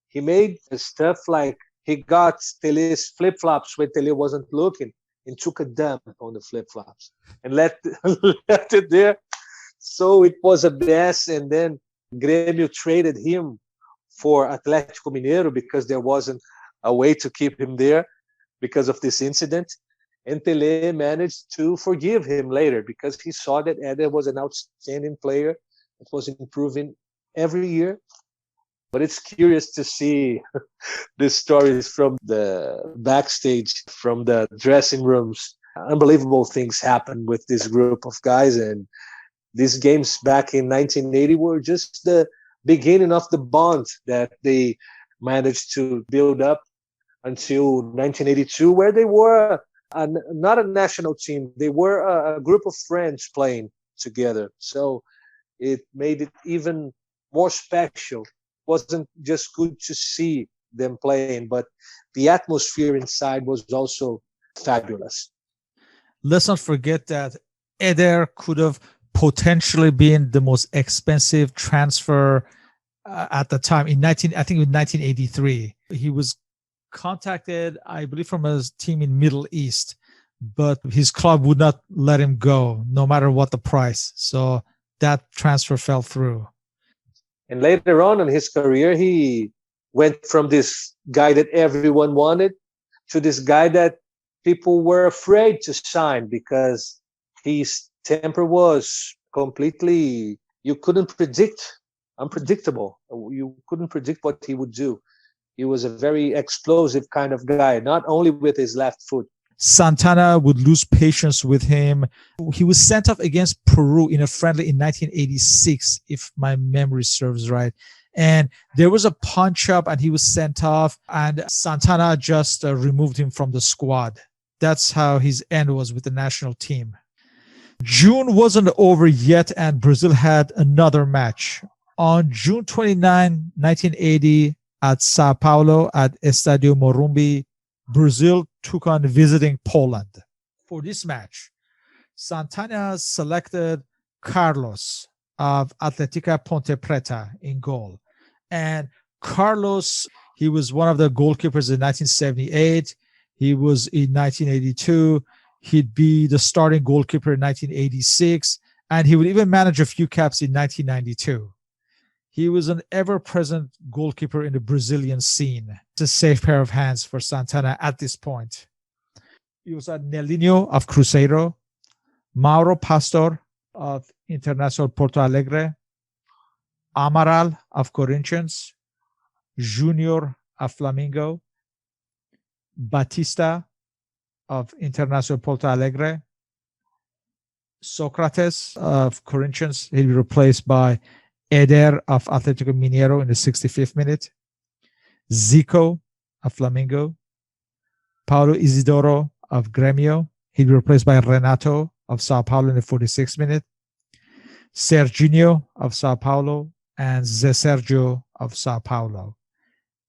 he made stuff like he got Tele's flip-flops when Tele wasn't looking and took a dump on the flip-flops and left it there. So it was a mess. And then Grêmio traded him for Atlético Mineiro because there wasn't a way to keep him there because of this incident. And Tele managed to forgive him later because he saw that Eder was an outstanding player. It was improving every year. But it's curious to see the stories from the backstage, from the dressing rooms. Unbelievable things happened with this group of guys. And these games back in 1980 were just the beginning of the bond that they managed to build up until 1982, where they were not a national team. They were a group of friends playing together. So it made it even more special. It wasn't just good to see them playing, but the atmosphere inside was also fabulous. Let's not forget that Eder could have potentially been the most expensive transfer at the time in 1983. He was contacted, I believe, from a team in Middle East, but his club would not let him go no matter what the price. So that transfer fell through. And later on in his career, he went from this guy that everyone wanted to this guy that people were afraid to sign because his temper was completely, you couldn't predict, unpredictable. You couldn't predict what he would do. He was a very explosive kind of guy, not only with his left foot. Santana would lose patience with him. He was sent off against Peru in a friendly in 1986, if my memory serves right. And there was a punch-up and he was sent off, and Santana just removed him from the squad. That's how his end was with the national team. June wasn't over yet, and Brazil had another match. On June 29, 1980, at Sao Paulo at Estádio Morumbi, Brazil took on visiting Poland. For this match, Santana selected Carlos of Atlética Ponte Preta in goal. And Carlos, he was one of the goalkeepers in 1978. He was in 1982. He'd be the starting goalkeeper in 1986. And he would even manage a few caps in 1992. He was an ever-present goalkeeper in the Brazilian scene. It's a safe pair of hands for Santana at this point. He was at Nelinho of Cruzeiro, Mauro Pastor of Internacional Porto Alegre, Amaral of Corinthians, Junior of Flamengo, Batista of Internacional Porto Alegre, Socrates of Corinthians. He'll be replaced by Eder of Atlético Mineiro in the 65th minute, Zico of Flamengo, Paulo Isidoro of Grêmio. He'll be replaced by Renato of Sao Paulo in the 46th minute, Serginho of Sao Paulo, and Zé Sergio of Sao Paulo.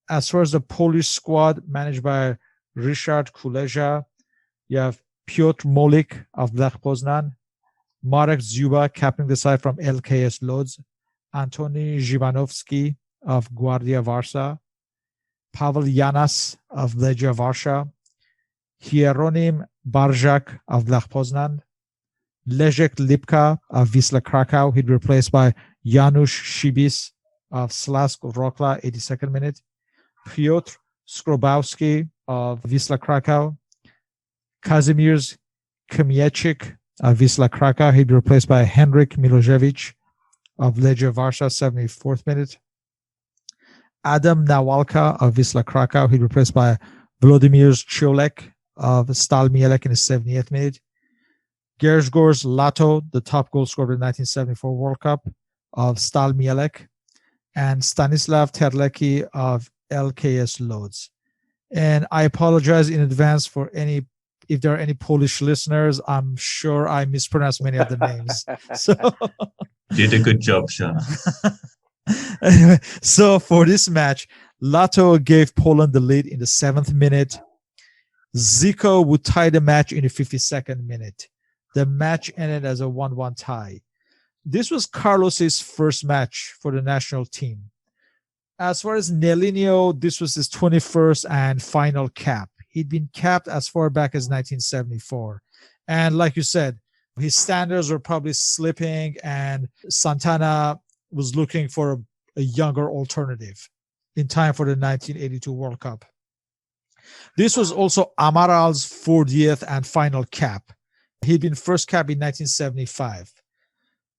As far as the Polish squad managed by Ryszard Kuleja, you have Piotr Molik of Lech Poznan, Marek Zuba captaining the side from LKS Lodz, Antoni Zibanowski of Guardia Warsaw, Paweł Janas of Legia Warsaw, Hieronim Barjak of Lech Poznan, Leszek Lipka of Wisla Krakow. He'd replaced by Janusz Szybis of Slask Wrocław, 82nd minute, Piotr Skrobowski of Wisla Krakow, Kazimierz Kmiecik of Wisla Krakow. He'd be replaced by Henryk Milošević of Legia Warsaw, 74th minute. Adam Nawalka of Wisla Krakow. He'd be replaced by Vladimir Cholek of Stal Mielec in the 70th minute. Grzegorz Lato, the top goal scorer in the 1974 World Cup of Stal Mielec, and Stanislav Terlecki of LKS Lodz. And I apologize in advance for if there are any Polish listeners. I'm sure I mispronounced many of the names. So you did a good job, Sean. Anyway, so for this match, Lato gave Poland the lead in the 7th minute. Zico would tie the match in the 52nd minute. The match ended as a 1-1 tie. This was Carlos's first match for the national team. As far as Nelinho, this was his 21st and final cap. He'd been capped as far back as 1974. And like you said, his standards were probably slipping, and Santana was looking for a younger alternative in time for the 1982 World Cup. This was also Amaral's 40th and final cap. He'd been first cap in 1975.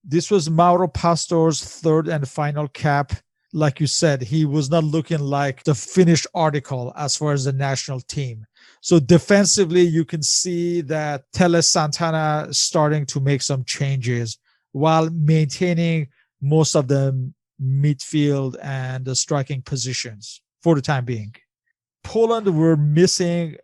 This was Mauro Pastor's third and final cap. Like you said, he was not looking like the finished article as far as the national team. So defensively, you can see that Tele Santana starting to make some changes while maintaining most of the midfield and the striking positions for the time being. Poland were missing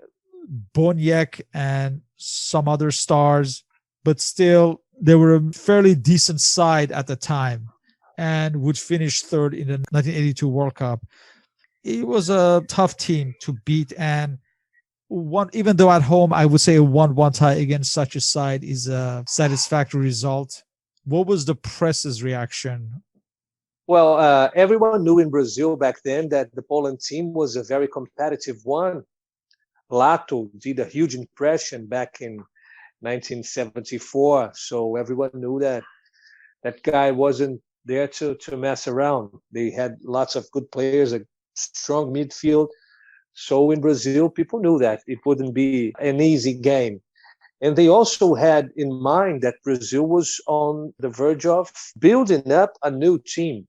Boniek and some other stars, but still they were a fairly decent side at the time and would finish third in the 1982 World Cup. It was a tough team to beat, and even though at home I would say a 1-1 tie against such a side is a satisfactory result. What was the press's reaction? Well, everyone knew in Brazil back then that the Poland team was a very competitive one. Lato did a huge impression back in 1974, so everyone knew that that guy wasn't there to mess around. They had lots of good players, a strong midfield. So in Brazil, people knew that it wouldn't be an easy game. And they also had in mind that Brazil was on the verge of building up a new team.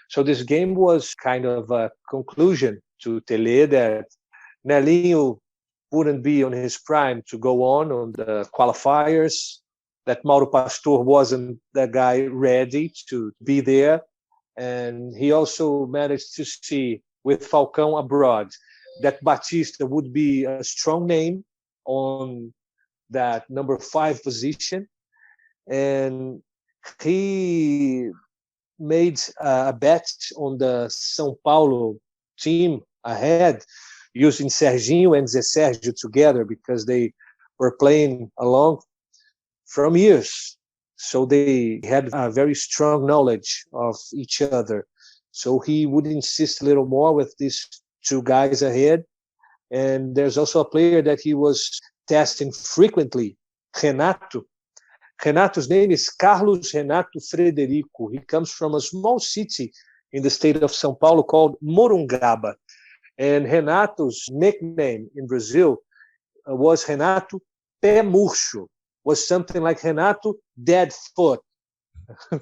So this game was kind of a conclusion to Tele that Nelinho wouldn't be on his prime to go on the qualifiers, that Mauro Pastor wasn't the guy ready to be there. And he also managed to see with Falcão abroad that Batista would be a strong name on that number 5 position. And he made a bet on the São Paulo team ahead, using Serginho and Zé Sérgio together because they were playing along from years. So they had a very strong knowledge of each other. So he would insist a little more with these 2 guys ahead. And there's also a player that he was testing frequently, Renato. Renato's name is Carlos Renato Frederico. He comes from a small city in the state of São Paulo called Morungaba. And Renato's nickname in Brazil was Renato Pé Murcho, was something like Renato Dead Foot.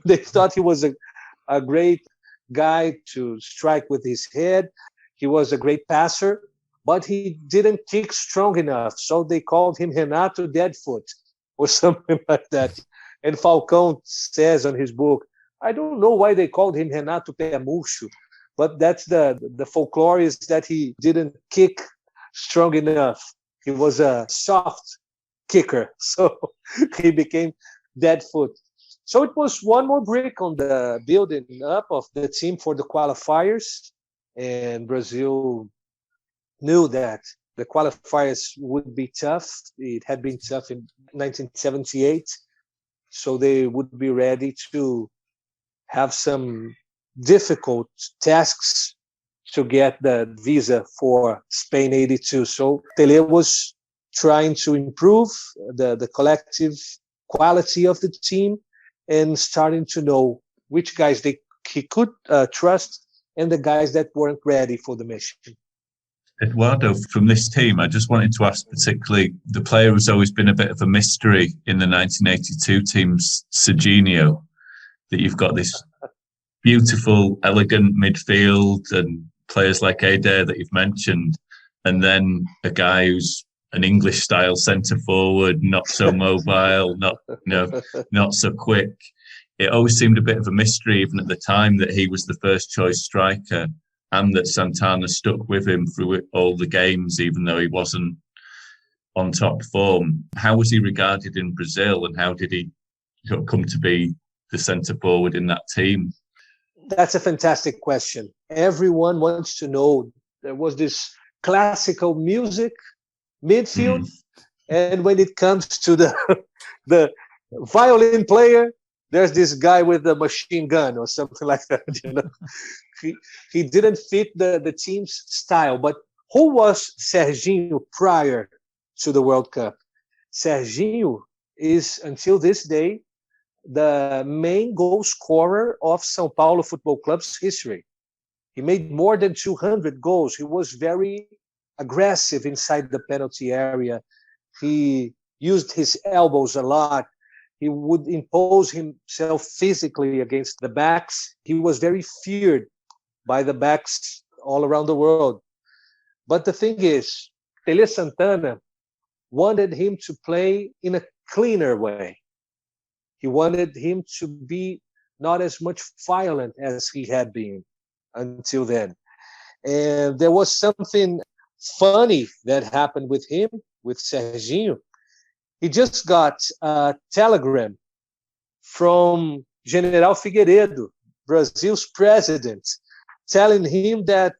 They thought he was a great guy to strike with his head. He was a great passer, but he didn't kick strong enough. So they called him Renato Deadfoot or something like that. And Falcão says on his book, I don't know why they called him Renato Pé Murcho, but that's the folklore is that he didn't kick strong enough. He was a soft kicker, so he became Deadfoot. So it was one more brick on the building up of the team for the qualifiers. And Brazil knew that the qualifiers would be tough. It had been tough in 1978. So they would be ready to have some difficult tasks to get the visa for Spain 82. So Tele was trying to improve the collective quality of the team and starting to know which guys he could trust and the guys that weren't ready for the mission. Eduardo, from this team, I just wanted to ask particularly the player who's always been a bit of a mystery in the 1982 team's Serginho, that you've got this beautiful, elegant midfield and players like Eder that you've mentioned, and then a guy who's an English-style centre-forward, not so mobile, not so quick. It always seemed a bit of a mystery, even at the time, that he was the first-choice striker and that Santana stuck with him through all the games, even though he wasn't on top form. How was he regarded in Brazil, and how did he come to be the centre-forward in that team? That's a fantastic question. Everyone wants to know. There was this classical music midfield, and when it comes to the violin player, there's this guy with a machine gun or something like that. He didn't fit the team's style. But who was Serginho prior to the World Cup? Serginho is, until this day, the main goal scorer of São Paulo Football Club's history. He made more than 200 goals. He was very aggressive inside the penalty area. He used his elbows a lot. He would impose himself physically against the backs. He was very feared by the backs all around the world. But the thing is, Tele Santana wanted him to play in a cleaner way. He wanted him to be not as much violent as he had been until then. And there was something funny that happened with him, with Serginho. He just got a telegram from General Figueiredo, Brazil's president, telling him that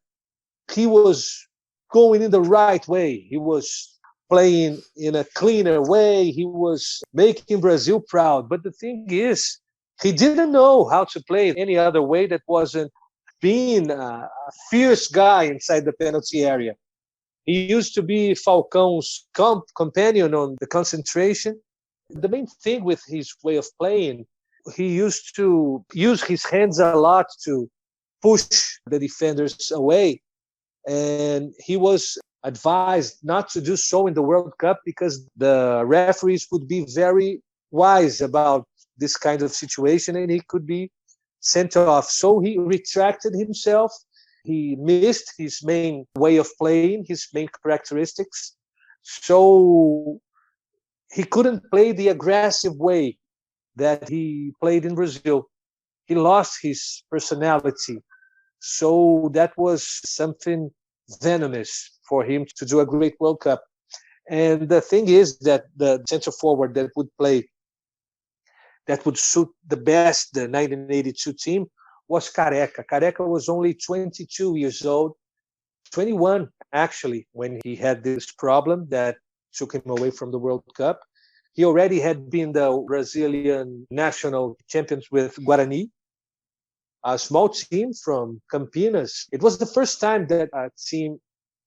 he was going in the right way. He was playing in a cleaner way. He was making Brazil proud. But the thing is, he didn't know how to play any other way that wasn't being a fierce guy inside the penalty area. He used to be Falcão's companion on the concentration. The main thing with his way of playing, he used to use his hands a lot to push the defenders away. And he was advised not to do so in the World Cup because the referees would be very wise about this kind of situation and he could be sent off. So he retracted himself. He missed his main way of playing, his main characteristics. So he couldn't play the aggressive way that he played in Brazil. He lost his personality. So that was something venomous for him to do a great World Cup. And the thing is that the center forward that would play, that would suit the best the 1982 team was Careca. Careca was only 22 years old, 21 actually, when he had this problem that took him away from the World Cup. He already had been the Brazilian national champions with Guarani, a small team from Campinas. It was the first time that a team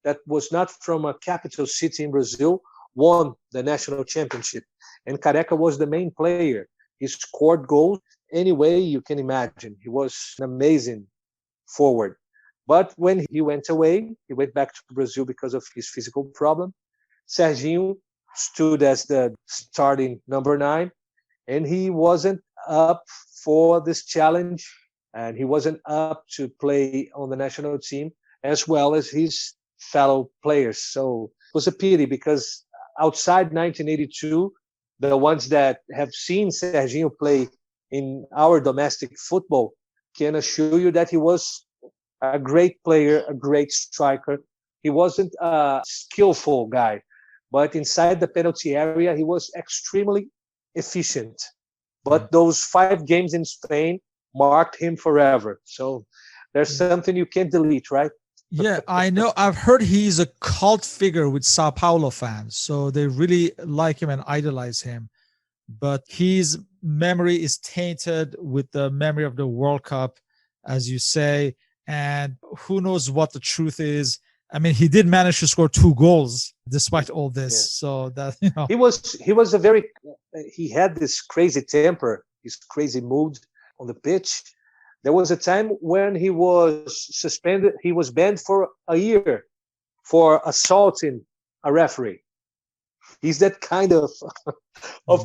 that was not from a capital city in Brazil won the national championship. And Careca was the main player. He scored goals any way you can imagine. He was an amazing forward. But when he went away, he went back to Brazil because of his physical problem. Serginho stood as the starting number 9, and he wasn't up for this challenge, and he wasn't up to play on the national team as well as his fellow players. So it was a pity because outside 1982, the ones that have seen Serginho play in our domestic football can assure you that he was a great player, a great striker. He wasn't a skillful guy, but inside the penalty area, he was extremely efficient. But those 5 games in Spain marked him forever. So there's something you can't delete, right? Yeah, I know. I've heard he's a cult figure with Sao Paulo fans. So they really like him and idolize him. But his memory is tainted with the memory of the World Cup, as you say. And who knows what the truth is. I mean, he did manage to score 2 goals despite all this. Yeah. So that, you know. He had this crazy temper, his crazy mood on the pitch. There was a time when he was suspended. He was banned for a year for assaulting a referee. He's that kind of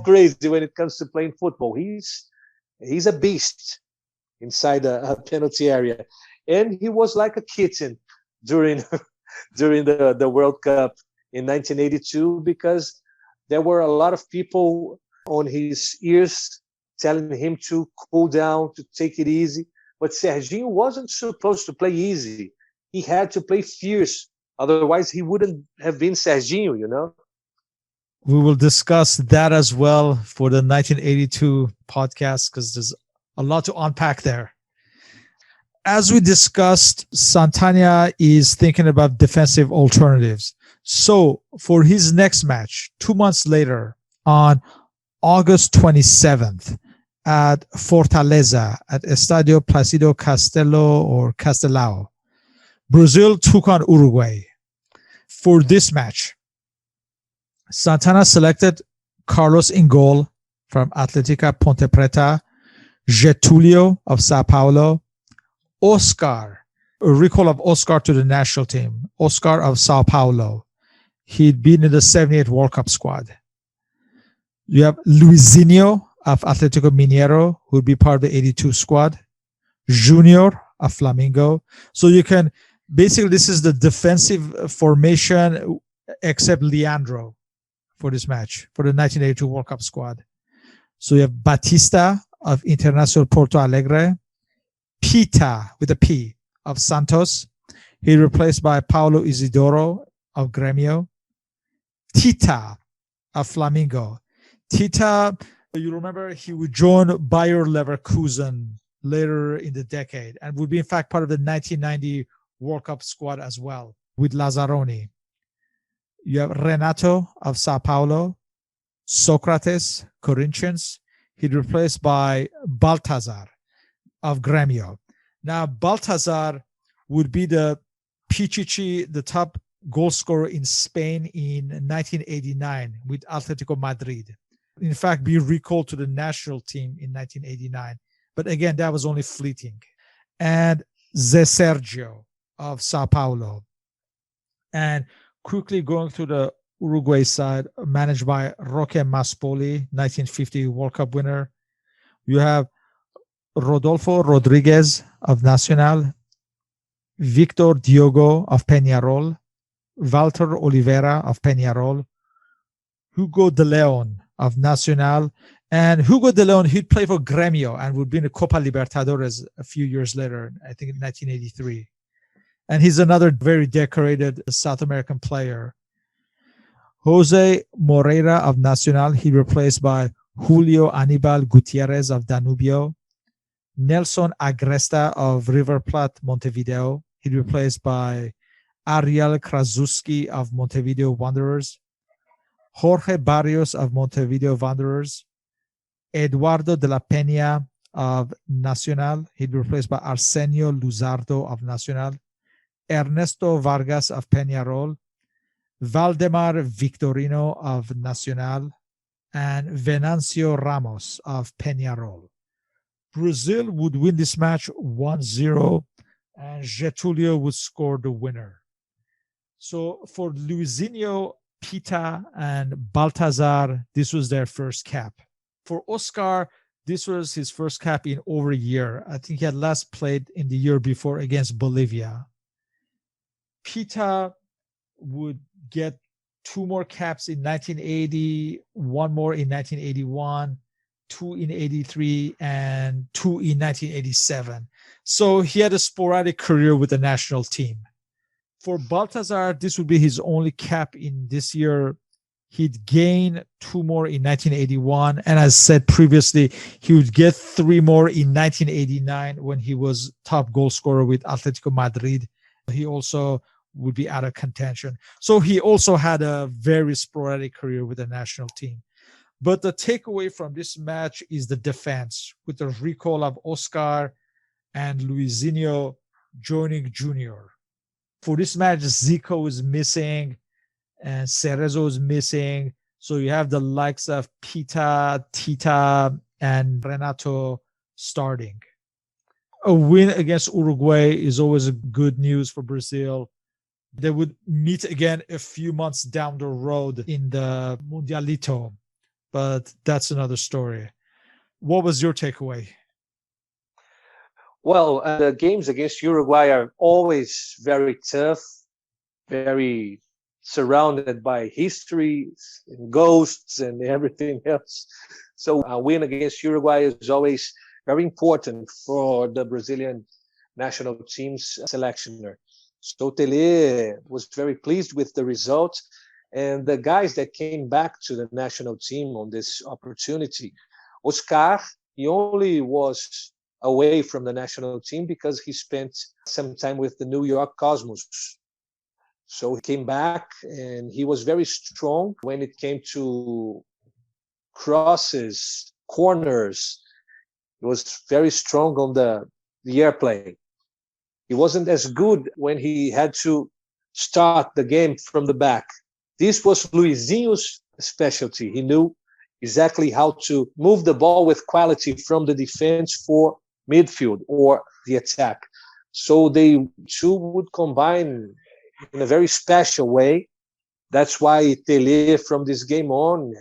crazy when it comes to playing football. He's a beast inside a penalty area. And he was like a kitten during the World Cup in 1982 because there were a lot of people on his ears telling him to cool down, to take it easy. But Serginho wasn't supposed to play easy. He had to play fierce. Otherwise, he wouldn't have been Serginho, you know? We will discuss that as well for the 1982 podcast because there's a lot to unpack there. As we discussed, Santana is thinking about defensive alternatives. So for his next match, 2 months later, on August 27th, at Fortaleza at Estadio Placido Castelo or Castelao. Brazil took on Uruguay. For this match, Santana selected Carlos in goal from Atletica Ponte Preta, Getulio of Sao Paulo, Oscar, a recall of Oscar to the national team, Oscar of Sao Paulo. He'd been in the 78 World Cup squad. You have Luizinho of Atletico Mineiro, who would be part of the 82 squad, Junior of Flamengo. So you can, basically this is the defensive formation except Leandro for this match, for the 1982 World Cup squad. So you have Batista of Internacional Porto Alegre, Pita with a P of Santos. He replaced by Paulo Isidoro of Grêmio, Tita of Flamengo. Tita, you remember, he would join Bayer Leverkusen later in the decade and would be in fact part of the 1990 World Cup squad as well with Lazzaroni. You have Renato of Sao Paulo, Socrates, Corinthians. He'd replaced by Baltazar of Grêmio. Now, Baltazar would be the Pichichi, the top goal scorer in Spain in 1989 with Atletico Madrid. In fact, be recalled to the national team in 1989. But again, that was only fleeting. And Zé Sergio of Sao Paulo. And quickly going through the Uruguay side, managed by Roque Maspoli, 1950 World Cup winner. You have Rodolfo Rodriguez of Nacional, Victor Diogo of Peñarol, Walter Oliveira of Peñarol, Hugo de Leon of Nacional, and Hugo de Leon, he'd play for Grêmio and would be in the Copa Libertadores a few years later, I think in 1983. And he's another very decorated South American player. Jose Moreira of Nacional, he replaced by Julio Anibal Gutierrez of Danubio. Nelson Agresta of River Plate Montevideo, he replaced by Ariel Krasuski of Montevideo Wanderers. Jorge Barrios of Montevideo Wanderers. Eduardo de la Peña of Nacional, he'd replaced by Arsenio Luzardo of Nacional. Ernesto Vargas of Peñarol, Valdemar Victorino of Nacional, and Venancio Ramos of Peñarol. Brazil would win this match 1-0, and Getulio would score the winner. So for Luizinho, Pita, and Baltazar, this was their first cap. For Oscar, this was his first cap in over a year. I think he had last played in the year before against Bolivia. Pita would get 2 more caps in 1980, 1 more in 1981, 2 in 83, and 2 in 1987. So he had a sporadic career with the national team. For Baltazar, this would be his only cap in this year. He'd gain 2 more in 1981. And as said previously, he would get 3 more in 1989 when he was top goal scorer with Atletico Madrid. He also would be out of contention. So he also had a very sporadic career with the national team. But the takeaway from this match is the defense, with the recall of Oscar and Luizinho joining Junior. For this match, Zico is missing and Cerezo is missing. So you have the likes of Pita, Tita, and Renato starting. A win against Uruguay is always good news for Brazil. They would meet again a few months down the road in the Mundialito, but that's another story. What was your takeaway? Well, the games against Uruguay are always very tough, very surrounded by histories and ghosts and everything else. So a win against Uruguay is always very important for the Brazilian national team's selectioner. So Tele was very pleased with the result. And the guys that came back to the national team on this opportunity, Oscar, he only was away from the national team because he spent some time with the New York Cosmos. So he came back and he was very strong when it came to crosses, corners, He was very strong on the airplay. He wasn't as good when he had to start the game from the back. This was Luizinho's specialty. He knew exactly how to move the ball with quality from the defense for midfield or the attack. So they two would combine in a very special way. That's why Tele, from this game on,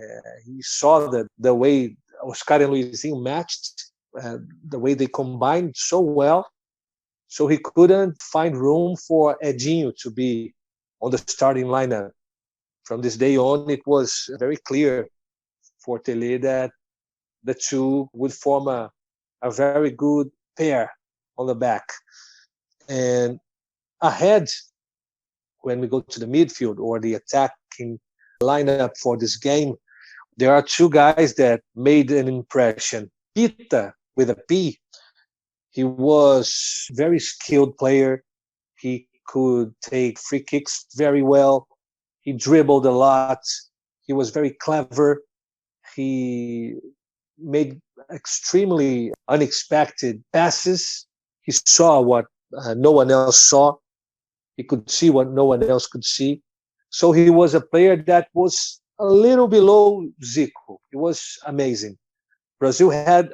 he saw that the way Oscar and Luizinho matched, the way they combined so well. So he couldn't find room for Edinho to be on the starting lineup. From this day on, it was very clear for Tele that the two would form a very good pair on the back. And ahead, when we go to the midfield or the attacking lineup for this game, there are two guys that made an impression. Pita, with a P, he was a very skilled player. He could take free kicks very well. He dribbled a lot. He was very clever. He made extremely unexpected passes. He saw what no one else saw. He could see what no one else could see. So he was a player that was a little below Zico. It was amazing. Brazil had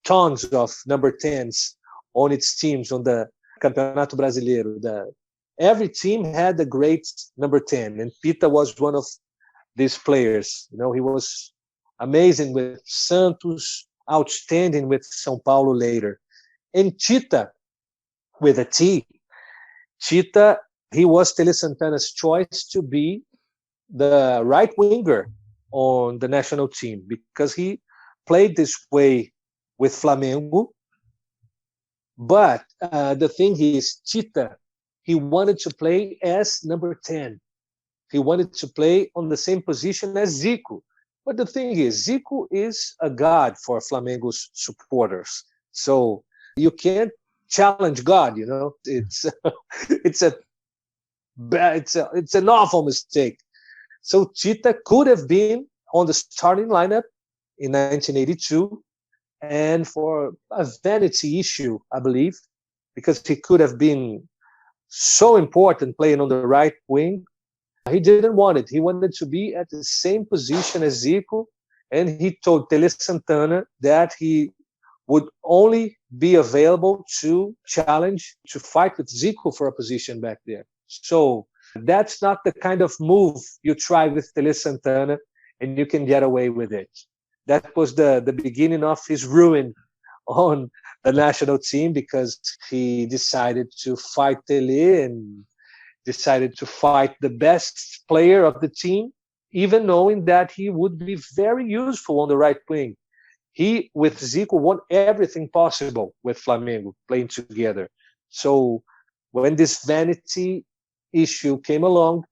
tons of number 10s on its teams on the Campeonato Brasileiro. Every team had a great number 10, and Pita was one of these players. You know, he was amazing with Santos, outstanding with São Paulo later. And Tita, with a T, Tita, he was Tele Santana's choice to be the right winger on the national team because he played this way with Flamengo. But the thing is, Tita, he wanted to play as number 10. He wanted to play on the same position as Zico. But the thing is, Zico is a god for Flamengo's supporters. So you can't challenge God, you know. It's an awful mistake. So Tita could have been on the starting lineup in 1982, and for a vanity issue, I believe, because he could have been so important playing on the right wing, he didn't want it. He wanted to be at the same position as Zico, and he told Tele Santana that he would only be available to challenge, to fight with Zico for a position back there. So that's not the kind of move you try with Tele Santana and you can get away with it. That was the beginning of his ruin on the national team because he decided to fight Tele and decided to fight the best player of the team, even knowing that he would be very useful on the right wing. He, with Zico, won everything possible with Flamengo playing together. So when this vanity issue came along,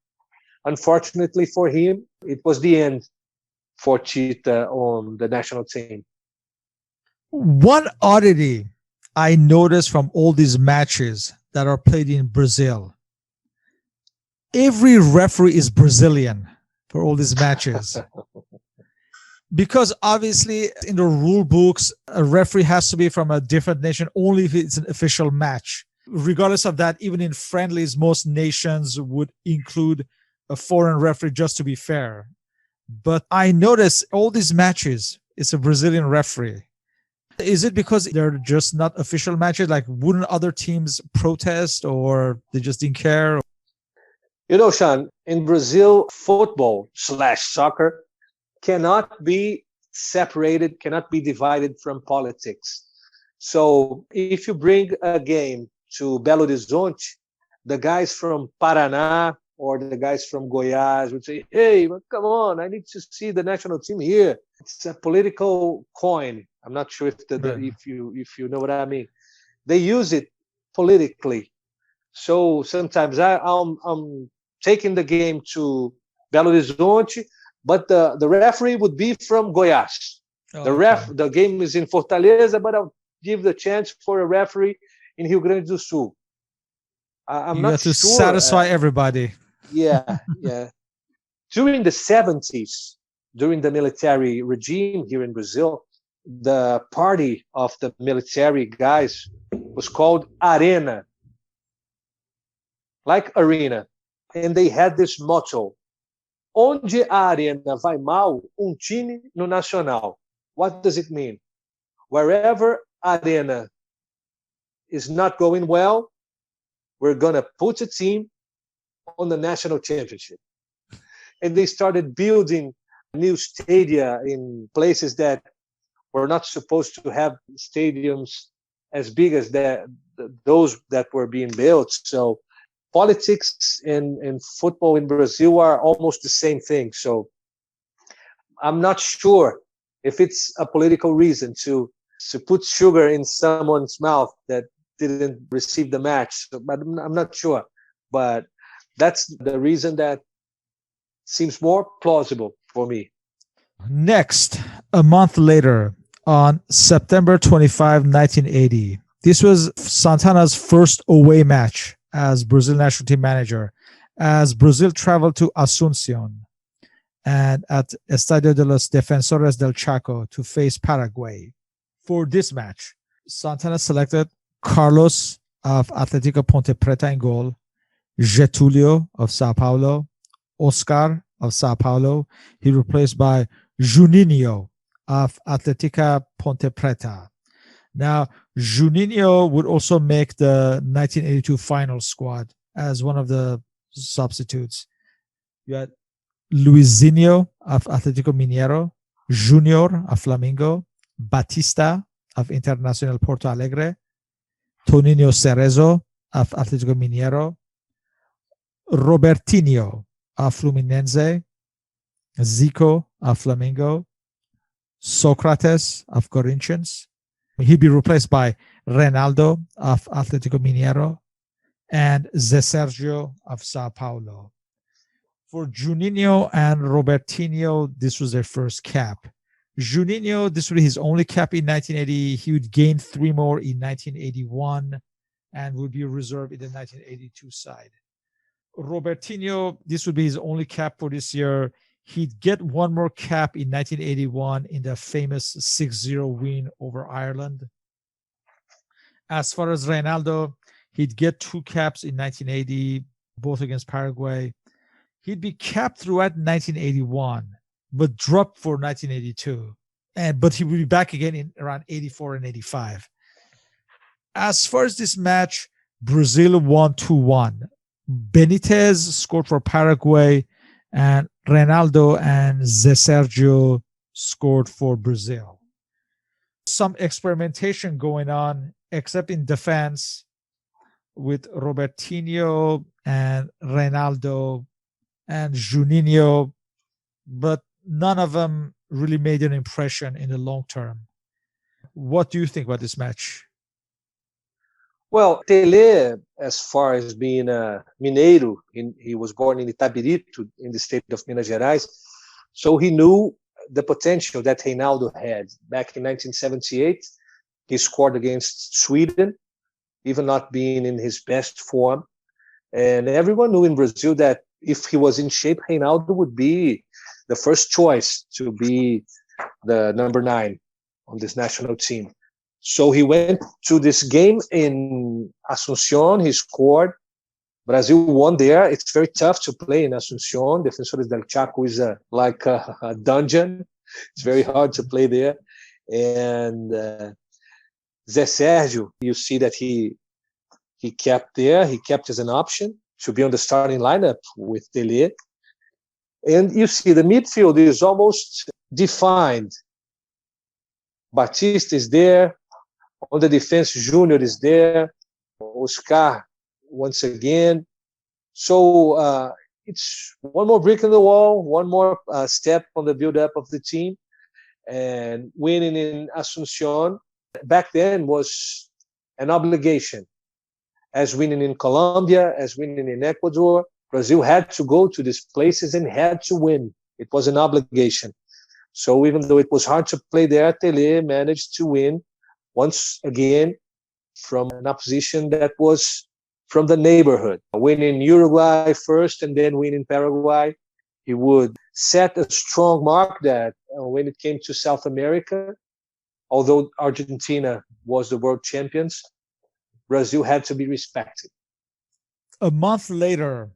unfortunately for him, it was the end for Tita on the national team. One oddity I noticed from all these matches that are played in Brazil, every referee is Brazilian for all these matches. Because obviously in the rule books, a referee has to be from a different nation only if it's an official match. Regardless of that, even in friendlies, most nations would include a foreign referee just to be fair. But I notice all these matches, it's a Brazilian referee. Is it because they're just not official matches? Like, wouldn't other teams protest or they just didn't care? You know, Sean, in Brazil, football/soccer cannot be separated, cannot be divided from politics. So if you bring a game to Belo Horizonte, the guys from Paraná or the guys from Goiás would say, hey, come on, I need to see the national team here. It's a political coin. I'm not sure if you know what I mean. They use it politically. So sometimes I'm taking the game to Belo Horizonte, but the referee would be from Goiás. The game is in Fortaleza, but I'll give the chance for a referee in Rio Grande do Sul. You have to satisfy everybody. Yeah. During the 70s, during the military regime here in Brazil, the party of the military guys was called Arena, like arena. And they had this motto: onde a arena vai mal, time no nacional. What does it mean? Wherever arena is not going well, we're going to put a team on the national championship. And they started building new stadia in places that were not supposed to have stadiums as big as those that were being built. So politics and football in Brazil are almost the same thing. So I'm not sure if it's a political reason to put sugar in someone's mouth that didn't receive the match. But I'm not sure. But that's the reason that seems more plausible for me. Next, a month later, on September 25, 1980, this was Santana's first away match as Brazil national team manager, as Brazil traveled to Asunción and at Estadio de los Defensores del Chaco to face Paraguay. For this match, Santana selected Carlos of Atlético Ponte Preta in goal, Getulio of Sao Paulo, Oscar of Sao Paulo. He replaced by Juninho of Atlética Ponte Preta. Now, Juninho would also make the 1982 final squad as one of the substitutes. You had Luizinho of Atlético Mineiro, Junior of Flamengo, Batista of Internacional Porto Alegre, Toninho Cerezo of Atlético Mineiro, Robertinho of Fluminense, Zico of Flamengo, Socrates of Corinthians. He'd be replaced by Reinaldo of Atlético Mineiro and Zé Sergio of Sao Paulo. For Juninho and Robertinho, this was their first cap. Juninho, this would be his only cap in 1980. He would gain 3 more in 1981 and would be reserved in the 1982 side. Robertinho, this would be his only cap for this year. He'd get 1 more cap in 1981 in the famous 6-0 win over Ireland. As far as Reinaldo, he'd get 2 caps in 1980, both against Paraguay. He'd be capped throughout 1981, but dropped for 1982. But he would be back again in around 84 and 85. As far as this match, Brazil won 2-1. Benitez scored for Paraguay, and Reinaldo and Zé Sergio scored for Brazil. Some experimentation going on, except in defense, with Robertinho and Reinaldo and Juninho, but none of them really made an impression in the long term. What do you think about this match? Well, Tele, as far as being a Mineiro, he was born in Itabirito, in the state of Minas Gerais, so he knew the potential that Reinaldo had. Back in 1978, he scored against Sweden, even not being in his best form. And everyone knew in Brazil that if he was in shape, Reinaldo would be the first choice to be the number 9 on this national team. So he went to this game in Asunción. He scored. Brazil won there. It's very tough to play in Asunción. Defensores del Chaco is like a dungeon. It's very hard to play there. And Zé Sergio, you see that he kept there. He kept as an option to be on the starting lineup with Tele. And you see the midfield is almost defined. Batista is there. On the defense, Junior is there. Oscar, once again. So it's one more brick in the wall, one more step on the build-up of the team. And winning in Asunción back then was an obligation. As winning in Colombia, as winning in Ecuador, Brazil had to go to these places and had to win. It was an obligation. So even though it was hard to play there, Tele managed to win once again from an opposition that was from the neighborhood. Winning Uruguay first and then winning Paraguay, he would set a strong mark that when it came to South America, although Argentina was the world champions, Brazil had to be respected. A month later,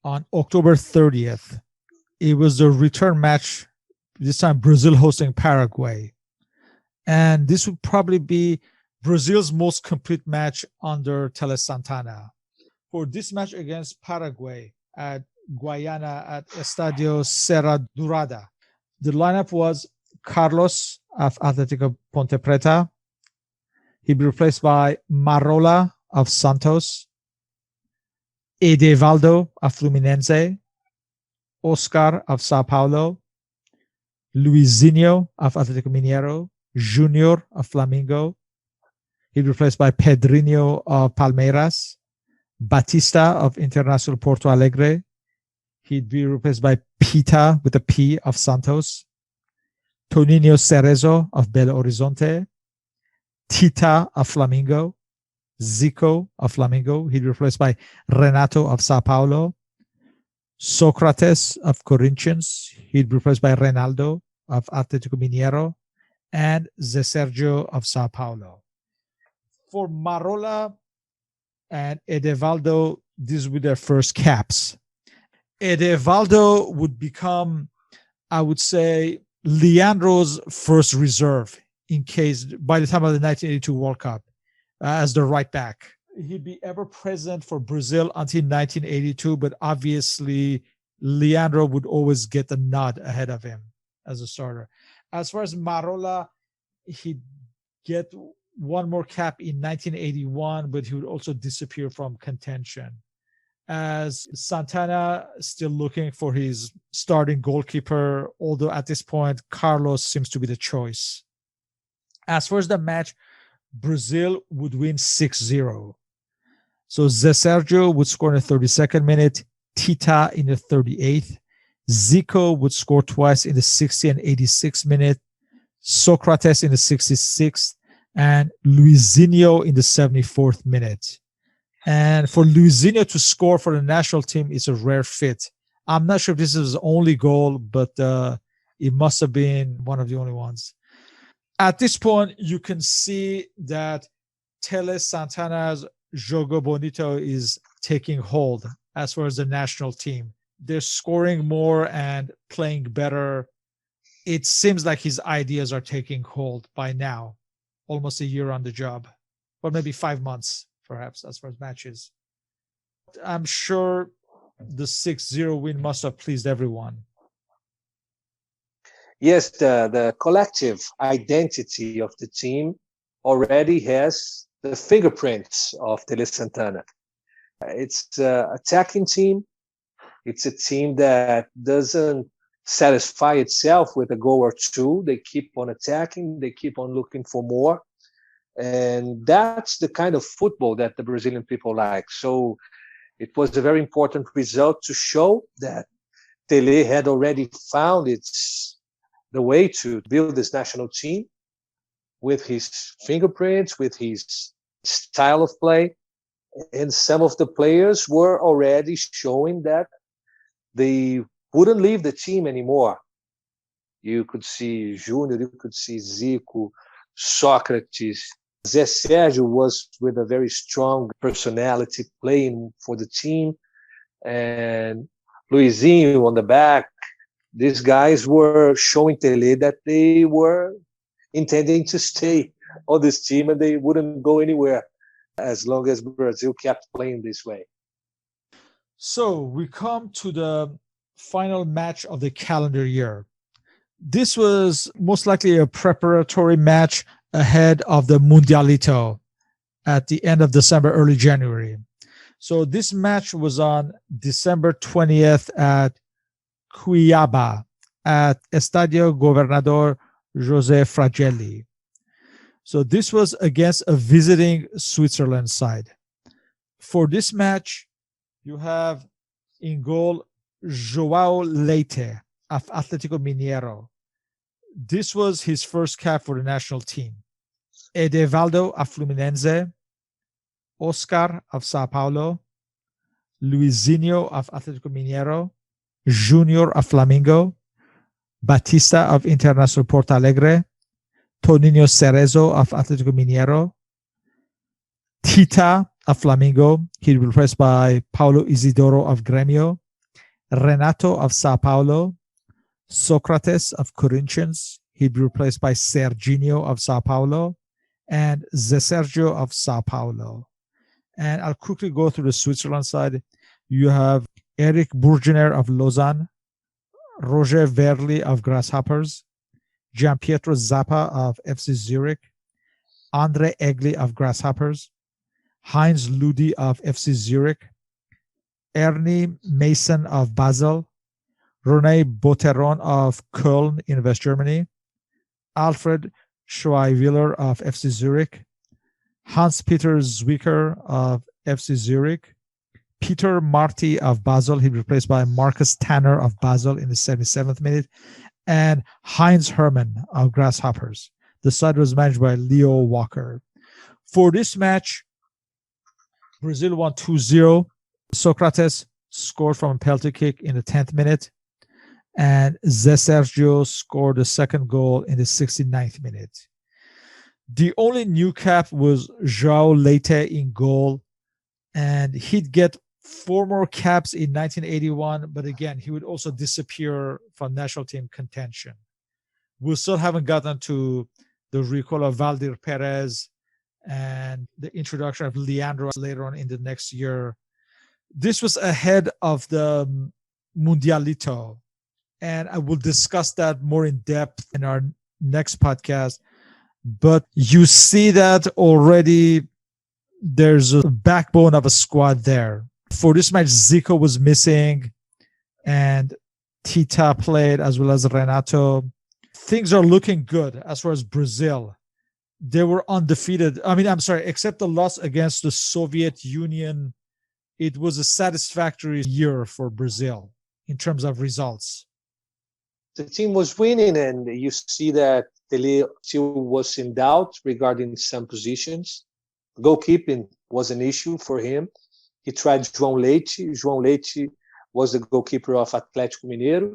on October 30th, it was the return match, this time Brazil hosting Paraguay. And this would probably be Brazil's most complete match under Tele Santana. For this match against Paraguay at Guayana at Estadio Serra Dourada, the lineup was Carlos of Atletico Ponte Preta. He'd be replaced by Marola of Santos, Edevaldo of Fluminense, Oscar of Sao Paulo, Luizinho of Atlético Mineiro, Junior of Flamengo. He'd be replaced by Pedrinho of Palmeiras, Batista of Internacional Porto Alegre. He'd be replaced by Pita with a P of Santos, Toninho Cerezo of Belo Horizonte, Tita of Flamengo, Zico of Flamengo. He'd be replaced by Renato of Sao Paulo, Socrates of Corinthians. He'd be replaced by Reinaldo of Atlético Mineiro, and Zé Sergio of Sao Paulo. For Marola and Edevaldo, these were their first caps. Edevaldo would become, I would say, Leandro's first reserve in case by the time of the 1982 World Cup as the right back. He'd be ever present for Brazil until 1982, but obviously Leandro would always get the nod ahead of him as a starter. As far as Marola, he'd get one more cap in 1981, but he would also disappear from contention. As Santana still looking for his starting goalkeeper, although at this point, Carlos seems to be the choice. As far as the match, Brazil would win 6-0. So Zé Sergio would score in the 32nd minute, Tita in the 38th, Zico would score twice in the 60th and 86th minute, Socrates in the 66th, and Luizinho in the 74th minute. And for Luizinho to score for the national team is a rare fit. I'm not sure if this is his only goal, but it must have been one of the only ones. At this point, you can see that Tele Santana's Jogo Bonito is taking hold as far as the national team. They're scoring more and playing better. It seems like his ideas are taking hold by now, almost a year on the job, or maybe 5 months, perhaps, as far as matches. I'm sure the 6-0 win must have pleased everyone. Yes, the collective identity of the team already has the fingerprints of Tele Santana. It's an attacking team. It's a team that doesn't satisfy itself with a goal or two. They keep on attacking. They keep on looking for more. And that's the kind of football that the Brazilian people like. So it was a very important result to show that Tele had already found the way to build this national team with his fingerprints, with his style of play. And some of the players were already showing that they wouldn't leave the team anymore. You could see Junior, you could see Zico, Socrates. Zé Sergio was with a very strong personality playing for the team. And Luizinho on the back. These guys were showing Tele that they were intending to stay on this team and they wouldn't go anywhere as long as Brazil kept playing this way. So we come to the final match of the calendar year. This was most likely a preparatory match ahead of the Mundialito at the end of December, early January. So this match was on December 20th at Cuiabá at Estadio Governador José Fragelli. So this was against a visiting Switzerland side. For this match, you have in goal João Leite of Atlético Mineiro. This was his first cap for the national team. Edevaldo of Fluminense, Oscar of Sao Paulo, Luizinho of Atlético Mineiro, Junior of Flamengo, Batista of Internacional Porto Alegre, Toninho Cerezo of Atlético Mineiro, Tita of Flamengo. He'd be replaced by Paulo Isidoro of Grêmio, Renato of Sao Paulo, Socrates of Corinthians. He'd be replaced by Serginho of Sao Paulo, and Zé Sergio of Sao Paulo. And I'll quickly go through the Switzerland side. You have Eric Bourgener of Lausanne, Roger Verli of Grasshoppers, Gianpietro Zappa of FC Zurich, Andre Egli of Grasshoppers, Heinz Ludi of FC Zurich, Ernie Mason of Basel, René Botteron of Köln in West Germany, Alfred Schweiwiller of FC Zurich, Hans-Peter Zwicker of FC Zurich, Peter Marti of Basel. He replaced by Marcus Tanner of Basel in the 77th minute, and Heinz Hermann of Grasshoppers. The side was managed by Leo Walker. For this match, Brazil won 2-0. Socrates scored from a penalty kick in the 10th minute, and Zé Sergio scored the second goal in the 69th minute. The only new cap was João Leite in goal, and he'd get 4 more caps in 1981, but again, he would also disappear from national team contention. We still haven't gotten to the recall of Valdir Perez and the introduction of Leandro later on in the next year. This was ahead of the Mundialito, and I will discuss that more in depth in our next podcast. But you see that already there's a backbone of a squad there. For this match, Zico was missing, and Tita played as well as Renato. Things are looking good as far as Brazil. They were undefeated. Except the loss against the Soviet Union, it was a satisfactory year for Brazil in terms of results. The team was winning, and you see that Tele still was in doubt regarding some positions. Goalkeeping was an issue for him. He tried João Leite. João Leite was the goalkeeper of Atlético Mineiro.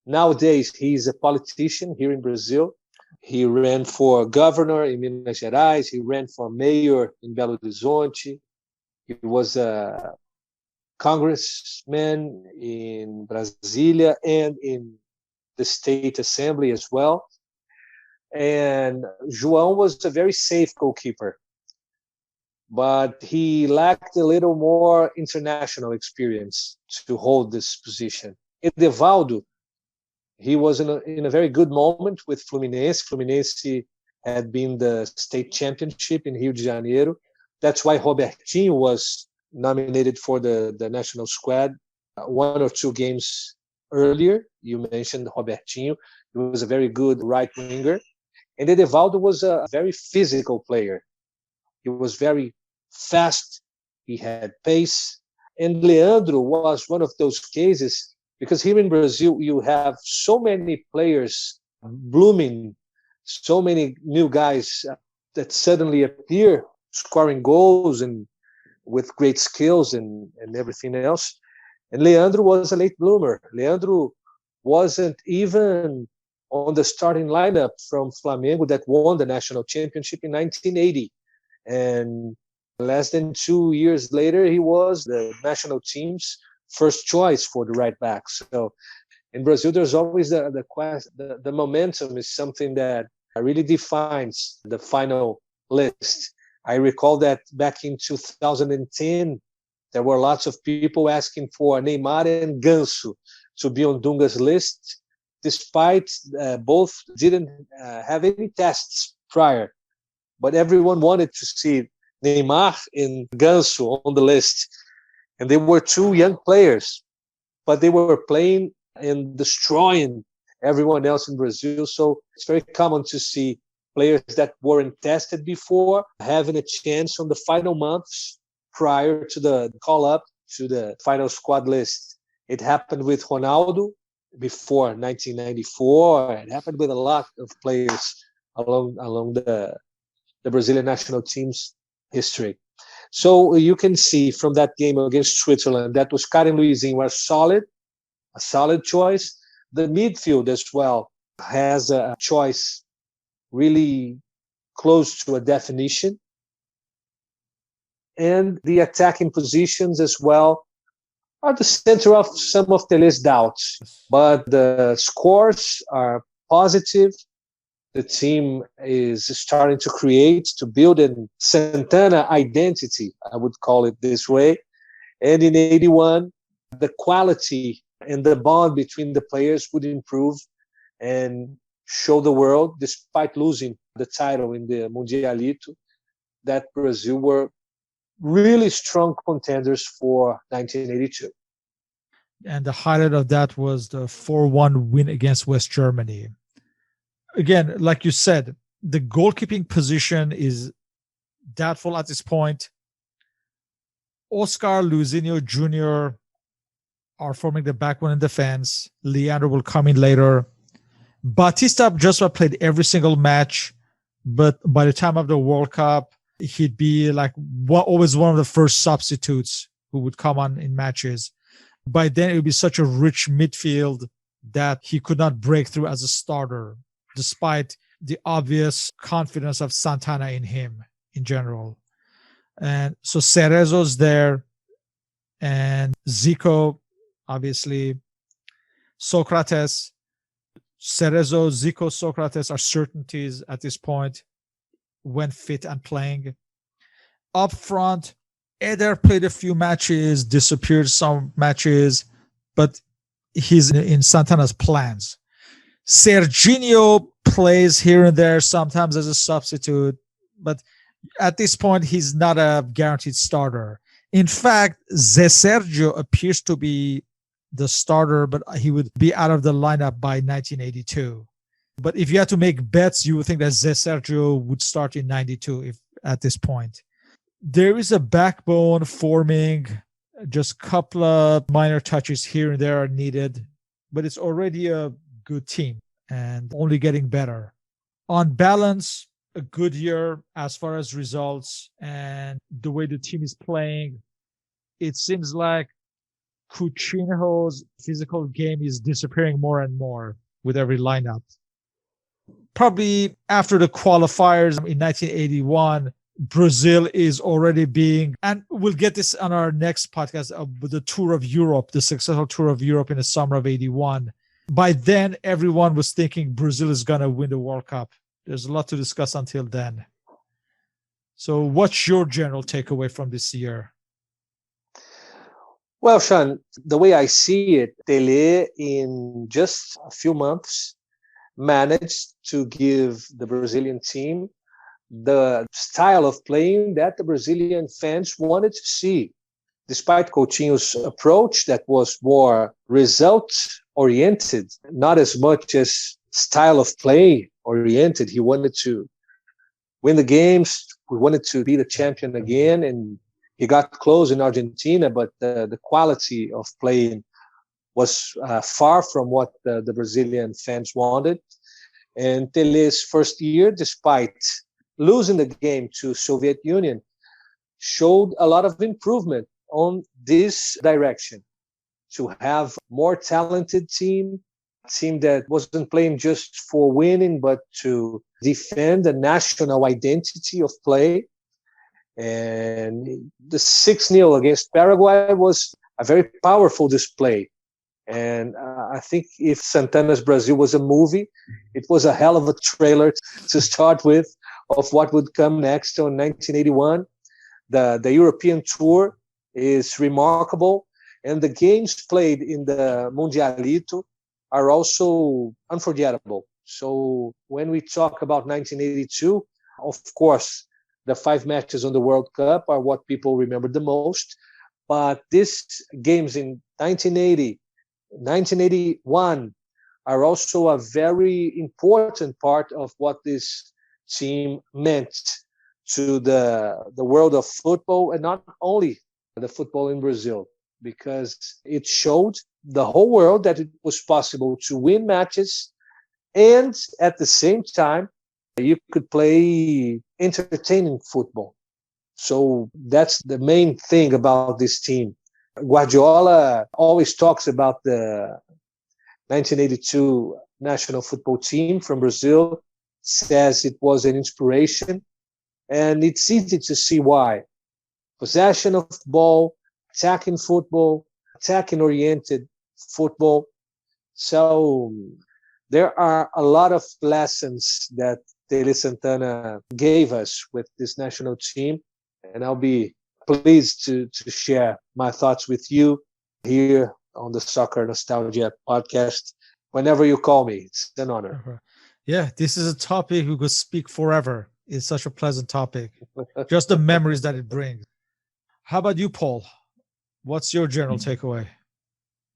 Nowadays, he's a politician here in Brazil. He ran for governor in Minas Gerais. He ran for mayor in Belo Horizonte. He was a congressman in Brasília and in the state assembly as well. And João was a very safe goalkeeper, but he lacked a little more international experience to hold this position. Edevaldo, he was in a very good moment with Fluminense. Fluminense had been the state championship in Rio de Janeiro. That's why Robertinho was nominated for the national squad 1 or 2 games earlier. You mentioned Robertinho. He was a very good right winger. And Edevaldo was a very physical player. He was very fast. He had pace. And Leandro was one of those cases, because here in Brazil, you have so many players blooming, so many new guys that suddenly appear, scoring goals and with great skills and everything else. And Leandro was a late bloomer. Leandro wasn't even on the starting lineup from Flamengo that won the national championship in 1980. And less than 2 years later, he was the national team's first choice for the right back. So in Brazil, there's always the momentum is something that really defines the final list. I recall that back in 2010, there were lots of people asking for Neymar and Ganso to be on Dunga's list, despite both didn't have any tests prior. But everyone wanted to see Neymar and Ganso on the list. And they were 2 young players, but they were playing and destroying everyone else in Brazil. So it's very common to see players that weren't tested before having a chance on the final months prior to the call-up to the final squad list. It happened with Ronaldo before 1994. It happened with a lot of players along the Brazilian national team's history. So you can see from that game against Switzerland that Oscar and Luizinho were a solid choice. The midfield as well has a choice really close to a definition. And the attacking positions as well are the center of some of Tele's doubts. But the scores are positive. The team is starting to create, to build a Santana identity, I would call it this way. And in 81, the quality and the bond between the players would improve and show the world, despite losing the title in the Mundialito, that Brazil were really strong contenders for 1982. And the highlight of that was the 4-1 win against West Germany. Again, like you said, the goalkeeping position is doubtful at this point. Oscar Luizinho Jr. are forming the backbone in defense. Leandro will come in later. Batista just played every single match, but by the time of the World Cup, he'd be like always one of the first substitutes who would come on in matches. By then, it would be such a rich midfield that he could not break through as a starter, despite the obvious confidence of Santana in him in general. And so Cerezo's there, and Zico, obviously, Socrates. Cerezo, Zico, Socrates are certainties at this point when fit and playing. Up front, Eder played a few matches, disappeared some matches, but he's in Santana's plans. Serginho plays here and there, sometimes as a substitute, but at this point, he's not a guaranteed starter. In fact, Zé Sergio appears to be the starter, but he would be out of the lineup by 1982. But if you had to make bets, you would think that Zé Sergio would start in 92 if at this point. There is a backbone forming, just a couple of minor touches here and there are needed, but it's already a good team and only getting better. On balance, a good year as far as results and the way the team is playing. It seems like Coutinho's physical game is disappearing more and more with every lineup. Probably after the qualifiers in 1981, Brazil is already being, and we'll get this on our next podcast, the tour of Europe, the successful tour of Europe in the summer of 81. By then, everyone was thinking Brazil is going to win the World Cup. There's a lot to discuss until then. So what's your general takeaway from this year? Well, Sean, the way I see it, Tele, in just a few months, managed to give the Brazilian team the style of playing that the Brazilian fans wanted to see. Despite Coutinho's approach that was more result-oriented, not as much as style of play oriented. He wanted to win the games. We wanted to be the champion again, and he got close in Argentina, but the quality of playing was far from what the Brazilian fans wanted. And Tele's first year, despite losing the game to Soviet Union, showed a lot of improvement on this direction, to have more talented team that wasn't playing just for winning, but to defend the national identity of play. And the 6-0 against Paraguay was a very powerful display. And I think if Santana's Brazil was a movie, it was a hell of a trailer to start with of what would come next on 1981. The European tour is remarkable. And the games played in the Mundialito are also unforgettable. So when we talk about 1982, of course, the 5 matches on the World Cup are what people remember the most. But these games in 1980, 1981 are also a very important part of what this team meant to the world of football, and not only the football in Brazil, because it showed the whole world that it was possible to win matches, and at the same time, you could play entertaining football. So that's the main thing about this team. Guardiola always talks about the 1982 national football team from Brazil says it was an inspiration, and it's easy to see why. Possession of ball, attacking football, attacking-oriented football. So there are a lot of lessons that Tele Santana gave us with this national team, and I'll be pleased to share my thoughts with you here on the Soccer Nostalgia Podcast. Whenever you call me, it's an honor. Yeah, this is a topic we could speak forever. It's such a pleasant topic. Just the memories that it brings. How about you, Paul? What's your general takeaway?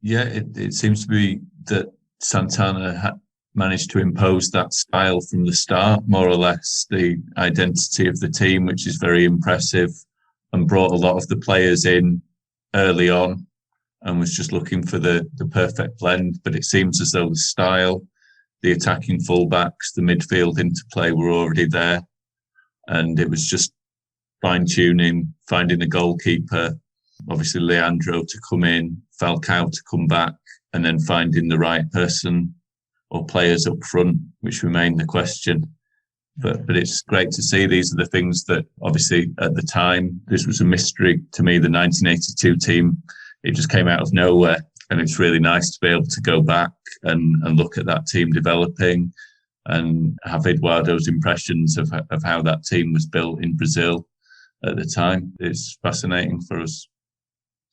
Yeah, it seems to be that Santana managed to impose that style from the start, more or less, the identity of the team, which is very impressive, and brought a lot of the players in early on and was just looking for the perfect blend. But it seems as though the style, the attacking fullbacks, the midfield interplay were already there. And it was just fine-tuning, finding a goalkeeper, obviously Leandro to come in, Falcao to come back, and then finding the right person or players up front, which remained the question. But it's great to see. These are the things that, obviously, at the time, this was a mystery to me, the 1982 team. It just came out of nowhere. And it's really nice to be able to go back and look at that team developing and have Eduardo's impressions of how that team was built in Brazil at the time. It's fascinating for us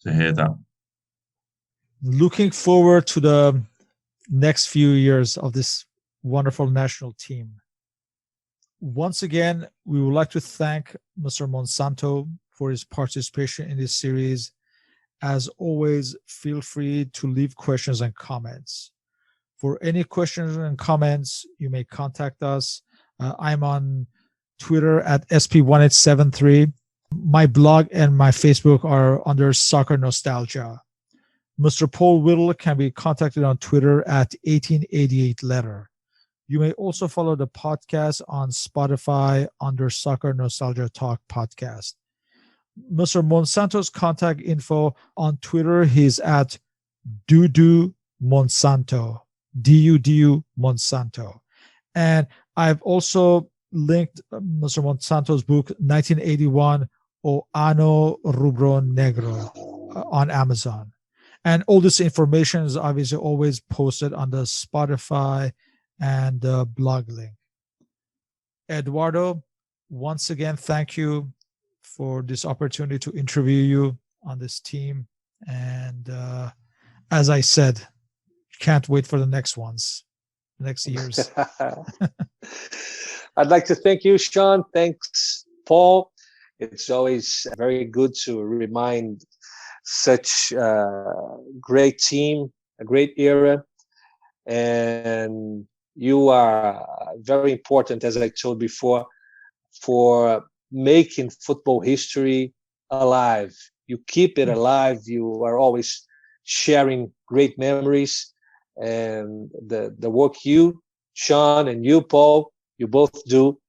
to hear that. Looking forward to the next few years of this wonderful national team. Once again, we would like to thank Mr. Monsanto for his participation in this series. As always, feel free to leave questions and comments. For any questions and comments, you may contact us. I'm on Twitter at SP1873. My blog and my Facebook are under Soccer Nostalgia. Mr. Paul Whittle can be contacted on Twitter at 1888letter. You may also follow the podcast on Spotify under Soccer Nostalgia Talk Podcast. Mr. Monsanto's contact info on Twitter, he's at Dudu Monsanto, DUDU Monsanto. And I've also linked Mr. Monsanto's book, 1981, O Ano Rubro Negro, on Amazon. And all this information is obviously always posted on the Spotify and the blog link. Eduardo, once again, thank you for this opportunity to interview you on this team. And as I said, can't wait for the next ones, next years. I'd like to thank you, Sean. Thanks, Paul. It's always very good to remind such a great team, a great era. And you are very important, as I told before, for making football history alive. You keep it alive. You are always sharing great memories, and the work you, Sean, and you, Paul, you both do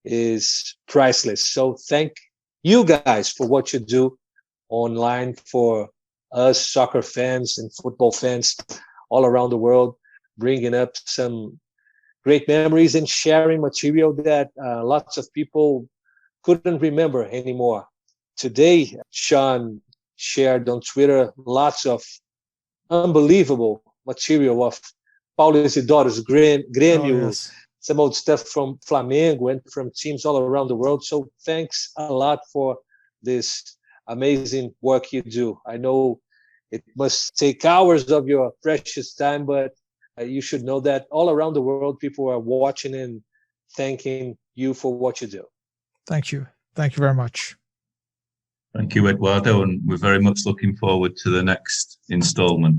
is priceless. So thank you guys for what you do online for us soccer fans and football fans all around the world, bringing up some great memories and sharing material that lots of people couldn't remember anymore. Today, Sean shared on Twitter lots of unbelievable material of Paulo Isidore's Grêmio, some old stuff from Flamengo and from teams all around the world. So thanks a lot for this amazing work you do. I know it must take hours of your precious time, but you should know that all around the world, people are watching and thanking you for what you do. Thank you. Thank you very much. Thank you, Eduardo, and we're very much looking forward to the next installment.